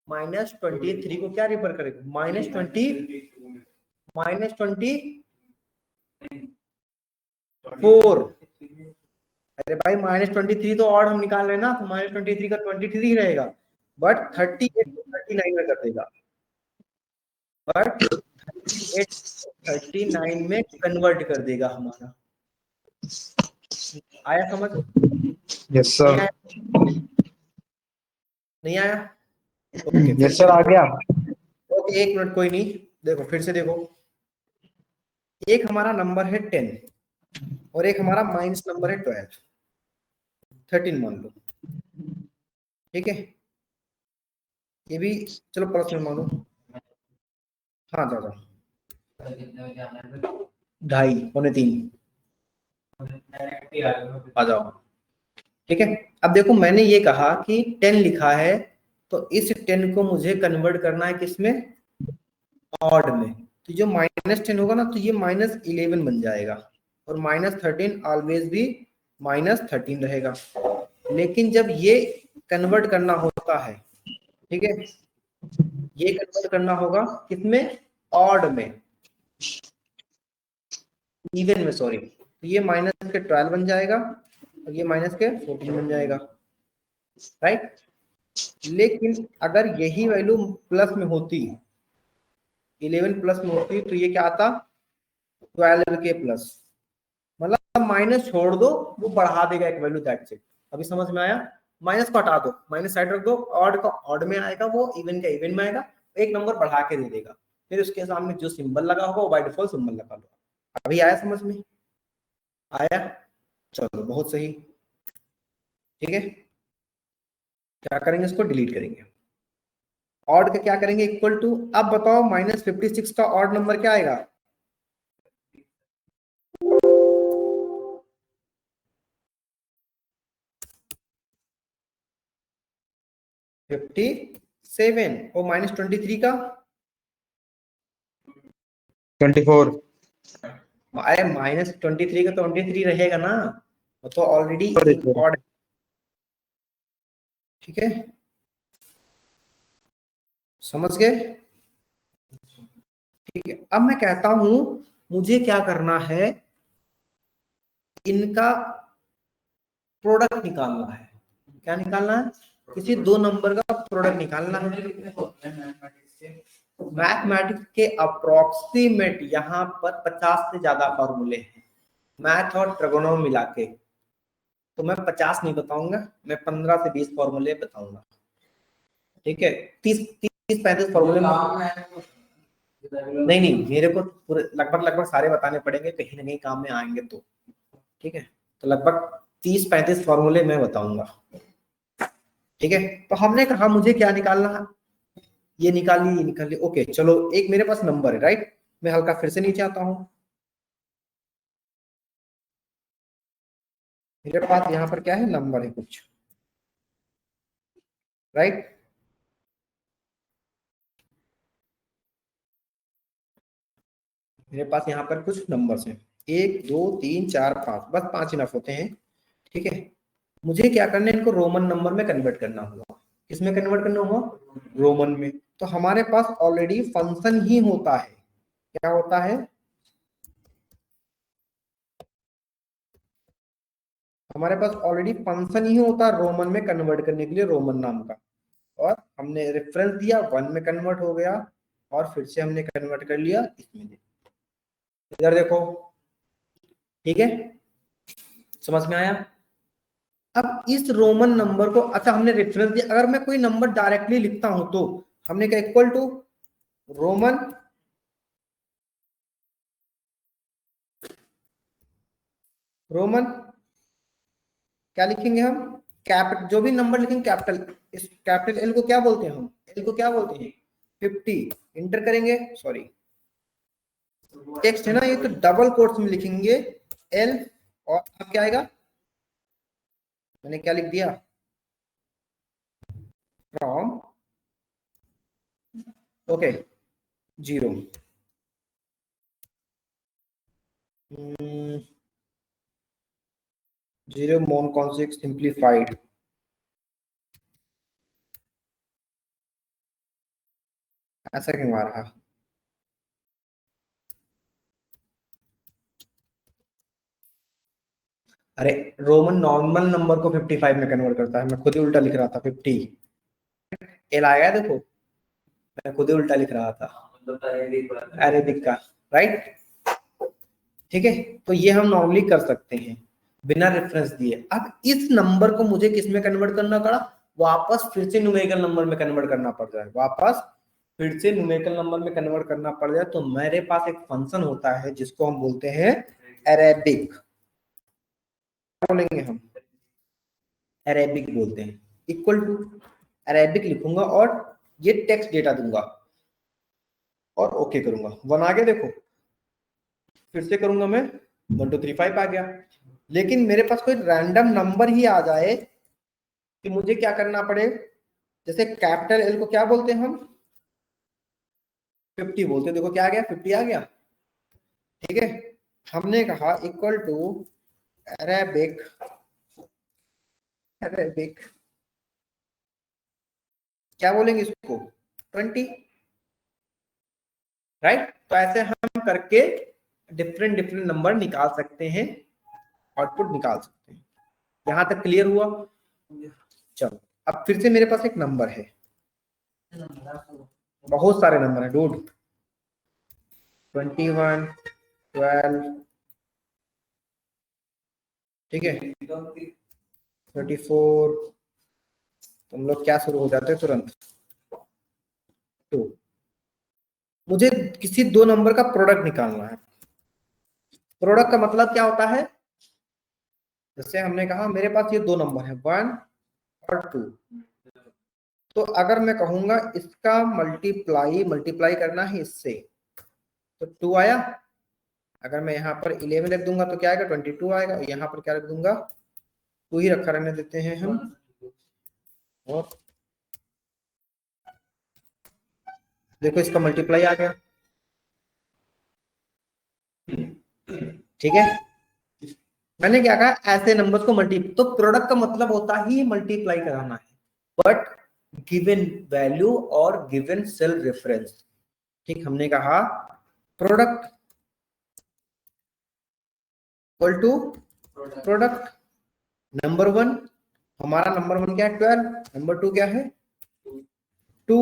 -23 को क्या रिवर्ट करेगा, -24। अरे भाई -23 तो और हम निकाल रहे हैं ना, तो -23 का 23 रहेगा, बट 38 को 39 में कर देगा, बट 38 39 में कन्वर्ट कर देगा हमारा। आया समझ? यस नहीं सर। आया? नहीं आया? ओके, फिर यस सर, आ गया। ओके, एक मिनट, कोई नहीं, देखो फिर से देखो, एक हमारा नंबर है 10 और एक हमारा माइनस नंबर है 12, 13 मान लो, ठीक है, ये भी चलो प्लस में मानो, हाँ जाओ जाओ, 2.5 पौने 3 आ जाओ, ठीक है। अब देखो मैंने ये कहा कि 10 लिखा है, तो इस 10 को मुझे कन्वर्ट करना है किसमें, ऑड में, तो जो -10 होगा ना, तो ये -11 बन जाएगा, और -13 ऑलवेज भी -13 रहेगा। लेकिन जब ये कन्वर्ट करना होता है, ठीक है, ये कन्वर्ट करना होगा किसमें, ऑड में, इवन में, सॉरी, तो ये -12 बन जाएगा और ये -14 बन जाएगा, राइट। लेकिन अगर यही वैल्यू प्लस में होती, 11 प्लस में होती, तो ये क्या आता, 12 के प्लस, मतलब माइनस छोड़ दो, वो बढ़ा देगा एक वैल्यू, दैट्स इट। अभी समझ में आया? माइनस को हटा दो, माइनस साइड रख दो, ऑड का ऑड में आएगा, वो इवन का इवन में आएगा, एक नंबर बढ़ा के दे देगा, फिर उसके सामने जो सिंबल लगा होगा वो बाय डिफॉल्ट सिंबल लगा लो। अभी आया समझ में? आया, चलो बहुत सही, ठीक है। क्या करेंगे, इसको डिलीट करेंगे, ऑड का क्या करेंगे, इक्वल टू, अब बताओ -56 का ऑड नंबर क्या आएगा, 57, और -23 का, 24। अरे -23 का 23 रहेगा ना, वो तो ऑलरेडी ऑड, ठीक है, समझ गए? ठीक है, अब मैं कहता हूं मुझे क्या करना है, इनका प्रोडक्ट निकालना है। क्या निकालना है? किसी दो नंबर का प्रोडक्ट निकालना है। मैथमेटिक्स के अप्रोक्सीमेट यहाँ पर 50 से ज्यादा फॉर्मूले हैं, मैथ और ट्रिगोनोमेट्री मिला के, तो मैं 50 नहीं बताऊंगा, मैं 15 से 20 फॉर्मूले बताऊंगा, ठीक है। 30-35 फॉर्मूले नहीं, मेरे को पूरे लगभग सारे बताने पड़ेंगे, कहीं ना कहीं काम में आएंगे तो, ठीक है। तो लगभग 30-35 फॉर्मूले मैं बताऊंगा, ठीक है। तो हमने कहा मुझे क्या निकालना है, ये निकालिए, ओके चलो, एक मेरे पास नंबर है, राइट। मैं हल्का फिर से नीचे आता हूं, मेरे पास यहाँ पर क्या है, नंबर है कुछ, राइट। मेरे पास यहाँ पर कुछ नंबर्स हैं, 1 2 3 4 5, बस 5 इनफ होते हैं, ठीक है। मुझे क्या करना है, इनको रोमन नंबर में कन्वर्ट करना होगा, किसमें कन्वर्ट करना होगा? रोमन में। तो हमारे पास ऑलरेडी फंक्शन ही होता है, क्या होता है? हमारे पास ऑलरेडी फंक्शन ही होता है रोमन में कन्वर्ट करने के लिए, रोमन नाम का। और हमने रेफरेंस दिया, 1 में कन्वर्ट हो गया, और फिर से हमने कन्वर्ट कर लिया इसमें। इधर देखो, ठीक है, समझ में आया? अब इस रोमन नंबर को, अच्छा हमने रेफरेंस दिया, अगर मैं कोई नंबर डायरेक्टली लिखता हूं तो हमने क्या, इक्वल टू रोमन क्या लिखेंगे हम? कैपिटल, जो भी नंबर लिखेंगे कैपिटल। इस कैपिटल एल को क्या बोलते हैं हम? एल को क्या बोलते हैं? 50 इंटर करेंगे, सॉरी टेक्स्ट है ना ये, तो डबल कोट्स में लिखेंगे एल, और अब क्या आएगा? मैंने क्या लिख दिया? From, okay, 0। जीरो मोन कॉन्सिक सिंप्लीफाइड, ऐसा क्यों आ रहा? अरे रोमन नॉर्मल नंबर को 55 में कन्वर्ट करता है, मैं खुद ही उल्टा लिख रहा था 50। एल आया देखो, मैं खुद ही उल्टा लिख रहा था, अरेबिक का, राइट? ठीक है, तो ये हम नॉर्मली कर सकते हैं बिना रेफरेंस दिए। अब इस नंबर को मुझे किस में कन्वर्ट करना पड़ा? वापस फिर से न्यूमेरिकल नंबर में कन्वर्ट करना पड़ जाए, वापस फिर से न्यूमेरिकल नंबर में कन्वर्ट करना पड़ जाए। तो मेरे पास एक फंक्शन होता है जिसको हम बोलते हैं अरेबिक। बोलेंगे हम अरेबिक बोलते हैं। इक्वल टू अरेबिक लिखूंगा और ये टेक्स्ट डेटा दूंगा और ओके करूंगा। 1 आ गया देखो, फिर से करूंगा मैं, 1 2 3 5 आ गया। लेकिन मेरे पास कोई रैंडम नंबर ही आ जाए कि मुझे क्या करना पड़े, जैसे कैपिटल एल को क्या बोलते हैं हम? 50 बोलते हैं। देखो क्या आ गया, 50 आ गया, ठीक है। हमने कहा इक्वल टू अरेबिक, अरेबिक क्या बोलेंगे इसको? 20, राइट? तो ऐसे हम करके डिफरेंट डिफरेंट नंबर निकाल सकते हैं, आउटपुट निकाल सकते हैं। यहां तक क्लियर हुआ? चलो अब फिर से मेरे पास एक नंबर है, बहुत सारे नंबर है डूड, 21, 12, ठीक है, 34, तुम लोग क्या शुरू हो जाते हैं तुरंत, 2। मुझे किसी दो नंबर का प्रोडक्ट निकालना है। प्रोडक्ट का मतलब क्या होता है? जैसे हमने कहा मेरे पास ये दो नंबर है, 1 और 2, तो अगर मैं कहूंगा इसका मल्टीप्लाई करना है इससे, तो 2 आया। अगर मैं यहाँ पर 11 लिख दूंगा तो क्या आएगा? 22 आएगा। यहाँ पर क्या रख दूंगा? 2 ही रखा रहने देते हैं हम, और देखो इसका मल्टीप्लाई आ गया, ठीक है। मैंने क्या कहा? ऐसे नंबर्स को तो प्रोडक्ट का मतलब होता ही मल्टीप्लाई कराना है, बट गिवन वैल्यू और गिवन सेल रेफरेंस, ठीक। हमने कहा product equal to product number 1, हमारा नंबर 1 क्या है? 12, नंबर 2 क्या है? 2,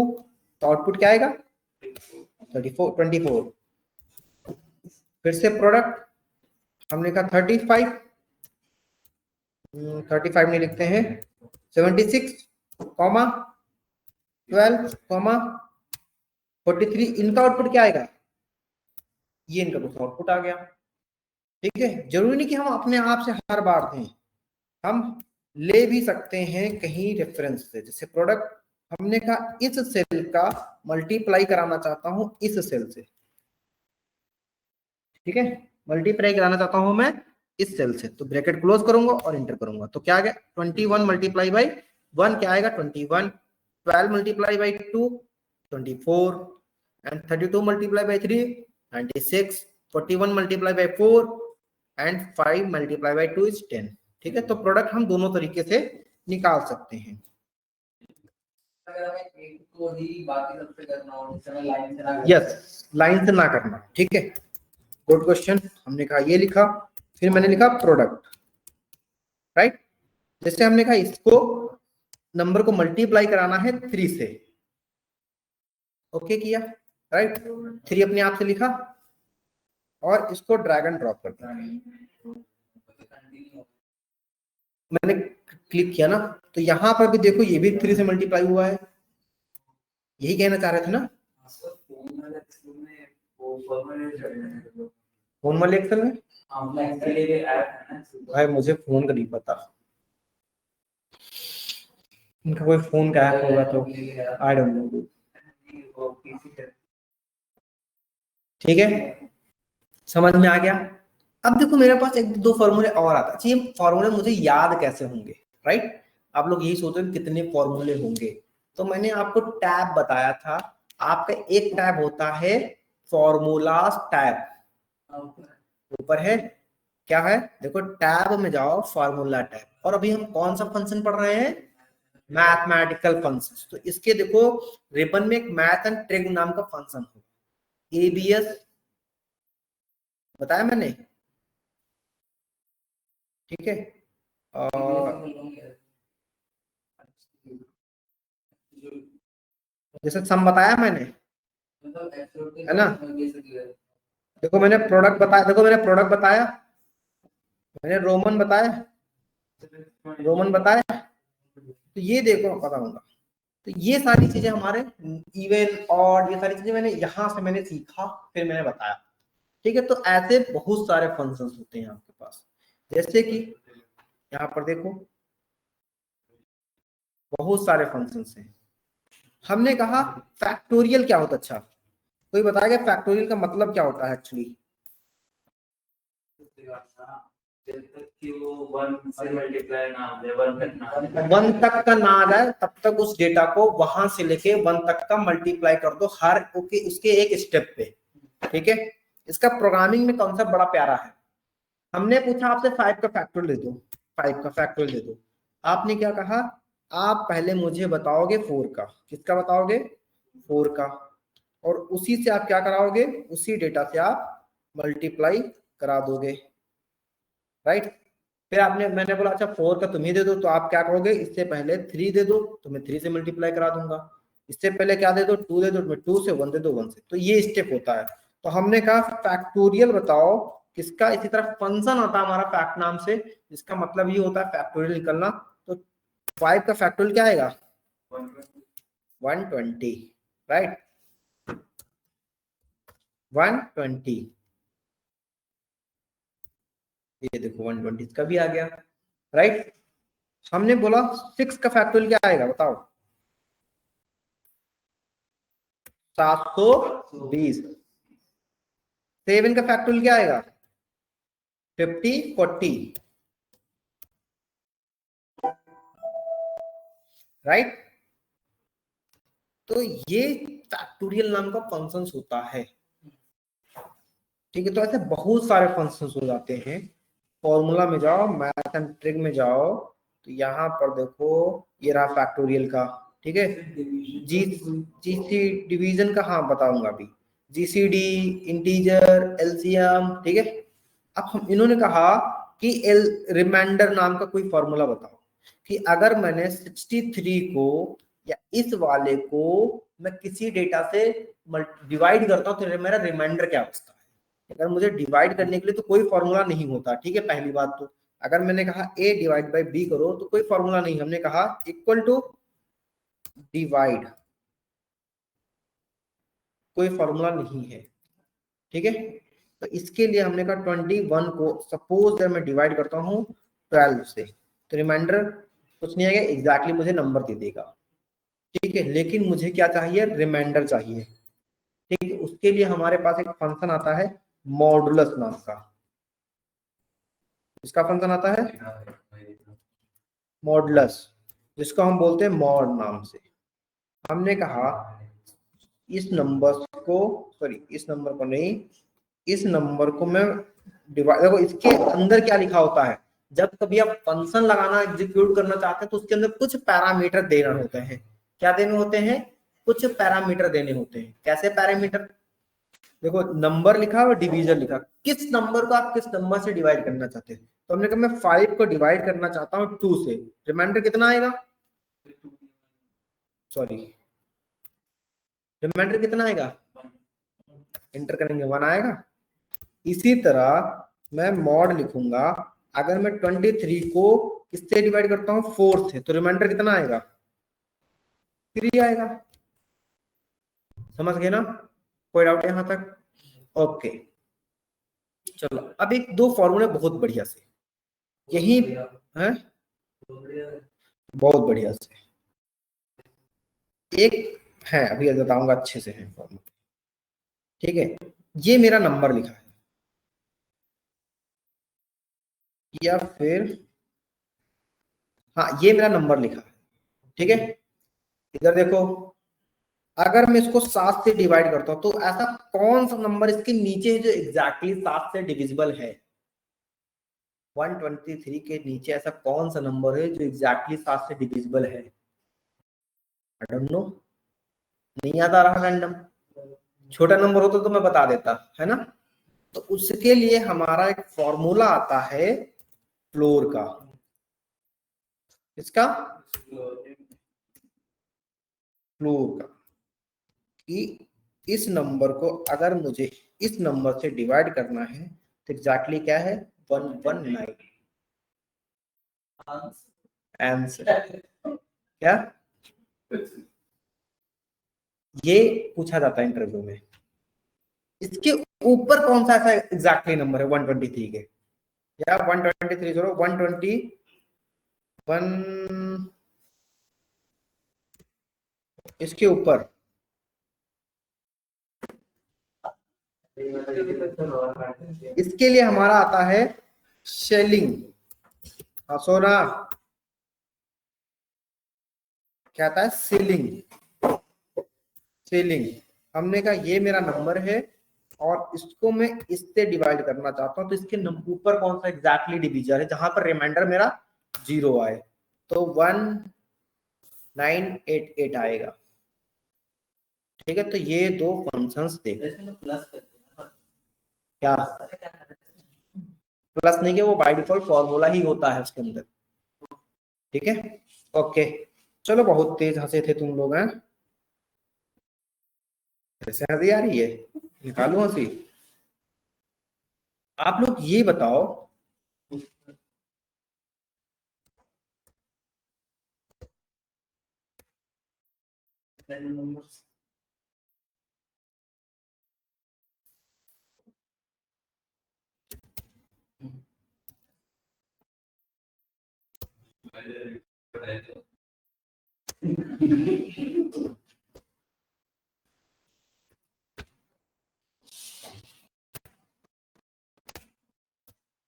तो आउटपुट क्या आएगा? 24। फिर से प्रोडक्ट हमने कहा 35, 35 नहीं लिखते हैं, 76, 12, 43। इनका आउटपुट क्या आएगा? ये इनका कुछ आउटपुट आ गया, ठीक है। जरूरी नहीं कि हम अपने आप से हर बार दें, हम ले भी सकते हैं कहीं रेफरेंस से। जैसे प्रोडक्ट हमने कहा इस सेल का मल्टीप्लाई कराना चाहता हूं इस सेल से, ठीक है, मल्टीप्लाई कराना चाहता हूं मैं इस सेल से, तो ब्रैकेट क्लोज करूंगा और इंटर करूंगा, तो क्या आ गया? 21 मल्टीप्लाई बाई 1 क्या आएगा? 21, 12 multiply by 2 24, and 32 multiply by 3 96, 41 multiply by 4 and 5 multiply by 2 is 10, ठीक है। तो प्रोडक्ट हम दोनों तरीके से निकाल सकते हैं। अगर हमें एक को ही बाकी सबसे करना हो, जिस समय लाइन से ना यस, लाइन से ना करना, ठीक है। Good question. हमने कहा ये लिखा, फिर मैंने लिखा प्रोडक्ट, राइट। जैसे हमने कहा इसको नंबर को मल्टीप्लाई कराना है 3 से, ओके किया, राइट। 3 अपने आप से लिखा और इसको ड्रैग एंड ड्रॉप कर दिया। मैंने क्लिक किया ना, तो यहां पर भी देखो ये भी 3 से मल्टीप्लाई हुआ है, यही कहना चाह रहे थे ना। फोन वाले एक्सेल में भाई मुझे फोन का नहीं पता, इनका कोई फोन का ऐप होगा तो आई डोंट नो, ठीक है। समझ में आ गया। अब देखो मेरे पास एक दो फॉर्मूले और आता है। अच्छा, ये फॉर्मूले मुझे याद कैसे होंगे, राइट। आप लोग यही सोचते हैं कितने फॉर्मूले होंगे, तो मैंने आपको टैब बताया था। आपका एक टैब होता है फॉर्मूलाज टैब, ऊपर है, क्या है देखो, टैब में जाओ, फॉर्मूला टैब। और अभी हम कौन सा फंक्शन पढ़ रहे हैं, मैथमेटिकल फंक्शन। तो इसके देखो रिबन में एक मैथ एंड ट्रिग नाम का फंक्शन हो, एबीएस बताया मैंने, ठीक है। और जैसे सम बताया मैंने, है ना। देखो मैंने प्रोडक्ट बताया, देखो मैंने प्रोडक्ट बताया, मैंने रोमन बताया, रोमन बताया, तो ये देखो पता होगा। तो ये सारी चीजें हमारे इवन और ये सारी चीजें मैंने यहां से मैंने सीखा, फिर मैंने बताया, ठीक है। तो ऐसे बहुत सारे फंक्शंस होते हैं आपके पास, जैसे कि यहाँ पर देखो बहुत सारे फंक्शंस हैं। हमने कहा फैक्टोरियल क्या होता है, अच्छा कोई बताएगा फैक्टोरियल का मतलब क्या होता है एक्चुअली। वन तक का ना आ जाए तब तक उस डेटा को वहां से लेके 1 तक का मल्टीप्लाई कर दो हर उसके एक स्टेप पे, ठीक है। इसका प्रोग्रामिंग में कॉन्सेप्ट बड़ा प्यारा है। हमने पूछा आपसे 5 का फैक्टोरियल दे दो, 5 का फैक्टोरियल दे दो। आपने क्या कहा, आप पहले मुझे बताओगे 4 का, किसका बताओगे, 4 का, और उसी से आप क्या कराओगे, उसी डेटा से आप मल्टीप्लाई करा दोगे, राइट। फिर आपने, मैंने बोला अच्छा 4 का तुम ही दे दो, तो आप क्या करोगे, इससे पहले 3 दे दो तो मैं 3 से मल्टीप्लाई करा दूंगा, इससे पहले क्या दे दो, 2 दे दो, मैं 2 से, 1 दे दो 1 से। तो ये स्टेप होता है। तो हमने कहा फैक्टोरियल बताओ किसका, इसी तरह फंक्शन होता है हमारा फैक्ट नाम से, जिसका मतलब ये होता है फैक्टोरियल निकलना। तो 5 का फैक्टोरियल क्या आएगा, 120, राइट, 120। ये देखो 120 इसका भी आ गया, राइट। हमने बोला 6 का फैक्टोरियल क्या आएगा बताओ, 720। 7 का फैक्टोरियल क्या आएगा, 50, 40, राइट। तो ये फैक्टोरियल नाम का फंक्शंस होता है, ठीक है। तो ऐसे बहुत सारे फंक्शंस हो जाते हैं। फॉर्मूला में जाओ, मैथ एंड ट्रिक में जाओ, तो यहाँ पर देखो ये रहा फैक्टोरियल का, ठीक है। जीसी डिवीजन का हाँ बताऊंगा अभी, जीसीडी, इंटीजर, एलसीएम, ठीक है। अब हम इन्होंने कहा कि रिमाइंडर नाम का कोई फॉर्मूला बताओ, कि अगर मैंने 63 को या इस वाले को मैं किसी डेटा से डिवाइड करता हूं तो मेरा रिमाइंडर क्या बचता है। अगर मुझे डिवाइड करने के लिए तो कोई फॉर्मूला नहीं होता, ठीक है। पहली बात तो अगर मैंने कहा a डिवाइड बाई b करो तो कोई फॉर्मूला नहीं, हमने कहा इक्वल टू डिवाइड, कोई फॉर्मूला नहीं है, ठीक है। तो इसके लिए हमने कहा 21 को सपोज अगर मैं डिवाइड करता हूँ 12 से, तो रिमाइंडर कुछ नहीं आएगा, एग्जैक्टली मुझे नंबर दे देगा, ठीक है। लेकिन मुझे क्या चाहिए, रिमाइंडर चाहिए, ठीक है। उसके लिए हमारे पास एक फंक्शन आता है मॉडुलस नाम का, इसका फंक्शन आता है मॉडुलस, जिसको हम बोलते हैं मॉड नाम से। हमने कहा इस नंबर को, सॉरी इस नंबर को नहीं, इस नंबर को मैं डिवाइड, देखो इसके अंदर क्या लिखा होता है, जब कभी आप फंक्शन लगाना एग्जीक्यूट करना चाहते हैं तो उसके अंदर कुछ पैरामीटर देना होते हैं। क्या देने होते हैं, कुछ पैरामीटर देने होते हैं। कैसे पैरामीटर, देखो नंबर लिखा और डिवीजन लिखा, किस नंबर को आप किस नंबर से डिवाइड करना चाहते हैं। तो हमने कहा मैं 5 को डिवाइड करना चाहता हूँ 2 से, रिमाइंडर कितना आएगा, सॉरी रिमाइंडर कितना आएगा, इंटर करेंगे 1 आएगा। इसी तरह मैं मॉड लिखूंगा, अगर मैं 23 को किससे डिवाइड करता हूँ 4 से, तो रिमाइंडर कितना आएगा 3 आएगा। समझ गए ना, कोई डाउट यहां तक, ओके। चलो अब एक दो फॉर्मूले बहुत बढ़िया से, यही है बहुत बढ़िया से, एक है अभी बताऊंगा अच्छे से है फॉर्मूला, ठीक है। ये मेरा नंबर लिखा है, या फिर हाँ ये मेरा नंबर लिखा है, ठीक है। इधर देखो, अगर मैं इसको 7 से डिवाइड करता हूं तो ऐसा कौन सा नंबर इसके नीचे है जो एग्जैक्टली 7 से डिविजिबल है। 123 के नीचे ऐसा कौन सा नंबर है जो एग्जैक्टली 7 से डिविजिबल है, आई डोंट नो, नहीं याद आ रहा रैंडम। छोटा नंबर होता तो मैं बता देता, है ना। तो उसके लिए हमारा एक फॉर्मूला आता है फ्लोर का, इसका फ्लोर का, कि इस नंबर को अगर मुझे इस नंबर से डिवाइड करना है तो एग्जैक्टली क्या है 119 आंसर। क्या ये पूछा जाता है इंटरव्यू में, इसके ऊपर कौन सा ऐसा एग्जैक्टली नंबर है 123 के, या 123 जोड़ो 121 इसके ऊपर, इसके लिए हमारा आता है शेलिंग। सोना क्या आता है, सीलिंग। सीलिंग, हमने कहा ये मेरा नंबर है और इसको मैं इससे डिवाइड करना चाहता हूं, तो इसके ऊपर कौन सा एग्जैक्टली डिवीजर है जहां पर रिमाइंडर मेरा 0 आए, तो 1988 आएगा, ठीक है। तो ये दो फंक्शंस देखो, क्या प्लस नहीं के वो बाय डिफॉल्ट फॉर्मूला ही होता है उसके अंदर, ठीक है। ओके चलो, बहुत तेज हंसे थे तुम लोग हैं, ऐसे हंसी आ रही है, निकालो हंसी। आप लोग ये बताओ,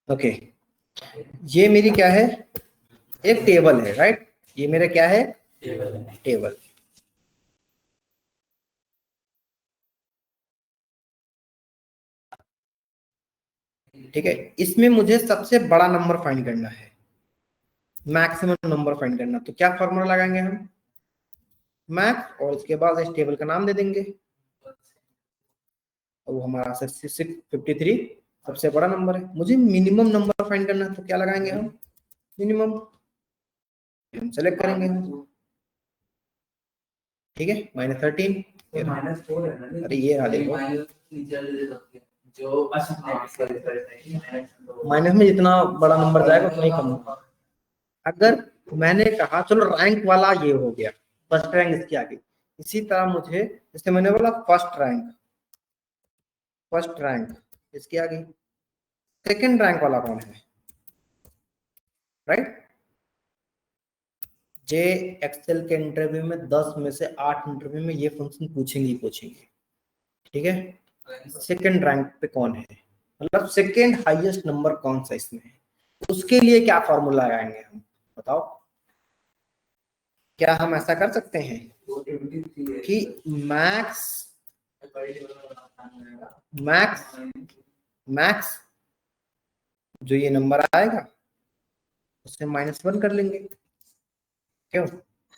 ओके ये मेरी क्या है, एक टेबल है, राइट। ये मेरा क्या है, टेबल। ठीक है, इसमें मुझे सबसे बड़ा नंबर फाइंड करना है, मैक्सिमम नंबर फाइंड करना, तो क्या फॉर्मूला लगाएंगे हम, मैक्स, और इसके बाद इस टेबल का नाम दे देंगे, वो हमारा 53 सबसे बड़ा नंबर है। मुझे मिनिमम नंबर फाइंड करना है, तो क्या लगाएंगे हम, मिनिमम, हम सेलेक्ट करेंगे हम, ठीक है। -13, -4 है ना, अरे ये रहा देखो, जो माइनस में जितना बड़ा नंबर जाएगा उतना ही कम होगा। अगर मैंने कहा चलो रैंक वाला ये हो गया, फर्स्ट रैंक इसकी आ गई, इसी तरह मुझे, जैसे मैंने बोला फर्स्ट रैंक इसकी आ गई, सेकंड रैंक वाला कौन है, राइट। जे एक्सेल के इंटरव्यू में 10 में से 8 इंटरव्यू में ये फंक्शन पूछेंगे ही पूछेंगे, ठीक है। सेकंड रैंक पे कौन है, मतलब सेकंड हाईएस्ट नंबर कौन सा इसमें है, उसके लिए क्या फॉर्मूला लगाएंगे हम, बताओ। क्या हम ऐसा कर सकते हैं कि मैक्स जो ये नंबर आएगा उससे -1 कर लेंगे, क्यों,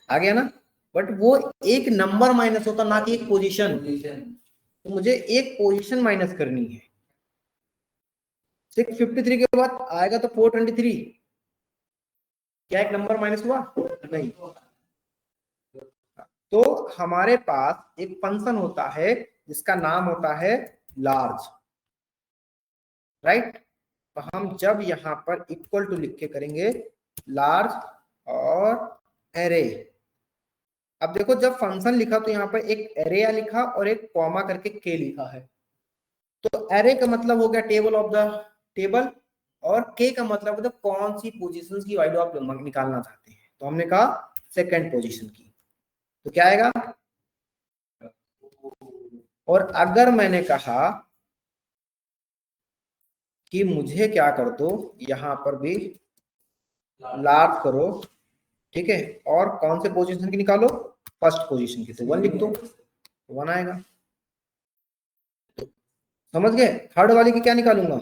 आ गया ना, बट वो एक नंबर माइनस होता ना कि एक पोजीशन। तो मुझे एक पोजीशन माइनस करनी है। 653 के बाद आएगा तो 423, क्या एक नंबर माइनस हुआ? नहीं। तो हमारे पास एक फंक्शन होता है जिसका नाम होता है लार्ज, राइट। तो हम जब यहाँ पर इक्वल टू लिख के करेंगे लार्ज और एरे। अब देखो जब फंक्शन लिखा तो यहाँ पर एक एरे लिखा और एक कॉमा करके के लिखा है। तो एरे का मतलब हो गया टेबल ऑफ द टेबल, और के का मतलब है तो कौन सी पोजीशंस की वैल्यू आप निकालना चाहते हैं। तो हमने कहा सेकंड पोजीशन की, तो क्या आएगा? और अगर मैंने कहा कि मुझे क्या कर दो, यहां पर भी लार्ज करो, ठीक है, और कौन से पोजीशन की निकालो? फर्स्ट पोजीशन की, तो 1 लिख दो, 1 आएगा। तो समझ गए? थर्ड वाली की क्या निकालूंगा?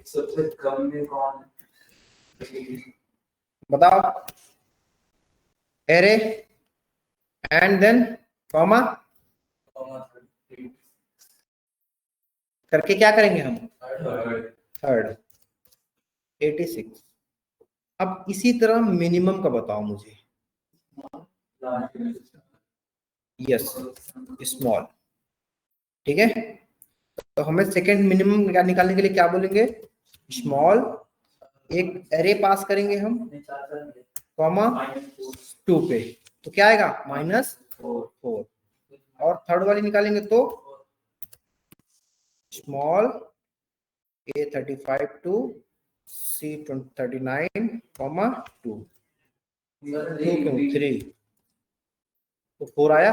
सबसे कम में कौन? बताओ। एरे एंड देन कॉमा करके क्या करेंगे हम? थर्ड। 86। अब इसी तरह मिनिमम का बताओ मुझे। यस, स्मॉल, ठीक है। तो हमें सेकंड मिनिमम निकालने के लिए क्या बोलेंगे? स्मॉल, एक एरे पास करेंगे हम, कॉमा 2 पे, तो क्या आएगा? -4। और थर्ड वाली निकालेंगे तो स्मॉल A35 टू C39, 2 3, तो 4 आया,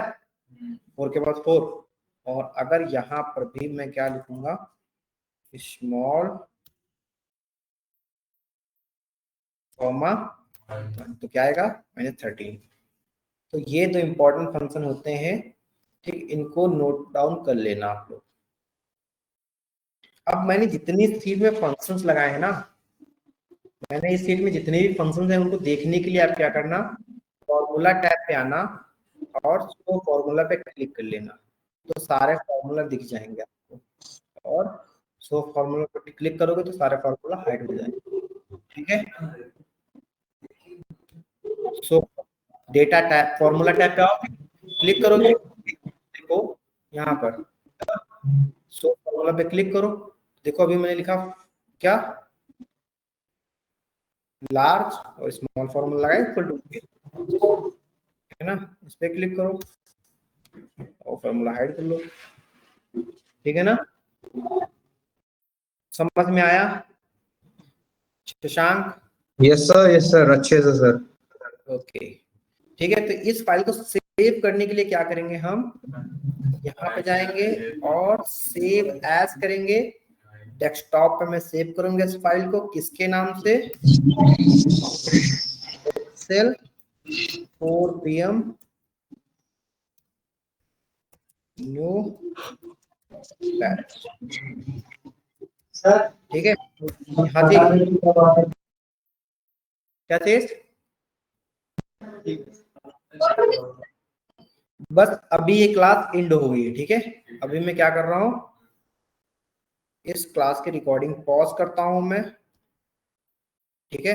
4 के बाद 4। और अगर यहां पर भी मैं क्या लिखूंगा? स्मॉल कॉमा, तो क्या आएगा? -13। तो ये दो इंपॉर्टेंट फंक्शन होते हैं, ठीक, इनको नोट डाउन कर लेना आप लोग। अब मैंने जितनी सीट में फंक्शंस लगाए हैं ना, मैंने इस सीट में जितने भी फंक्शंस हैं उनको देखने के लिए आप क्या करना, फॉर्मूला टैब पे आना और शो फॉर्मूला पे क्लिक कर लेना, तो सारे फॉर्मूला दिख जाएंगे आपको। और शो फॉर्मूला पे क्लिक करोगे तो सारे फॉर्मूला हाइड हो जाएंगे, ठीक है। सो डेटा टैब, फॉर्मूला टैब पे आओ, क्लिक करोगे, देखो यहाँ पर शो फॉर्मूला पे क्लिक करो, देखो अभी मैंने लिखा क्या? लार्ज और स्मॉल फॉर्मूला लगाए इक्वल टू, है ना। इस पे क्लिक करो और फॉर्मूला हाइड कर लो, ठीक है ना। समझ में आया शशांक? यस सर, अच्छे से सर। ओके, ठीक है। तो इस फाइल को सेव करने के लिए क्या करेंगे हम? यहाँ पे जाएंगे और सेव एज करेंगे। डेस्कटॉप पे मैं सेव करूंगा इस फाइल को, किसके नाम से? एक्सेल 4pm न्यू बैच, ठीक है। हाँ जी, क्या चीज? बस अभी ये क्लास एंड हो गई है, ठीक है। अभी मैं क्या कर रहा हूँ, इस क्लास की रिकॉर्डिंग पॉज करता हूं मैं, ठीक है।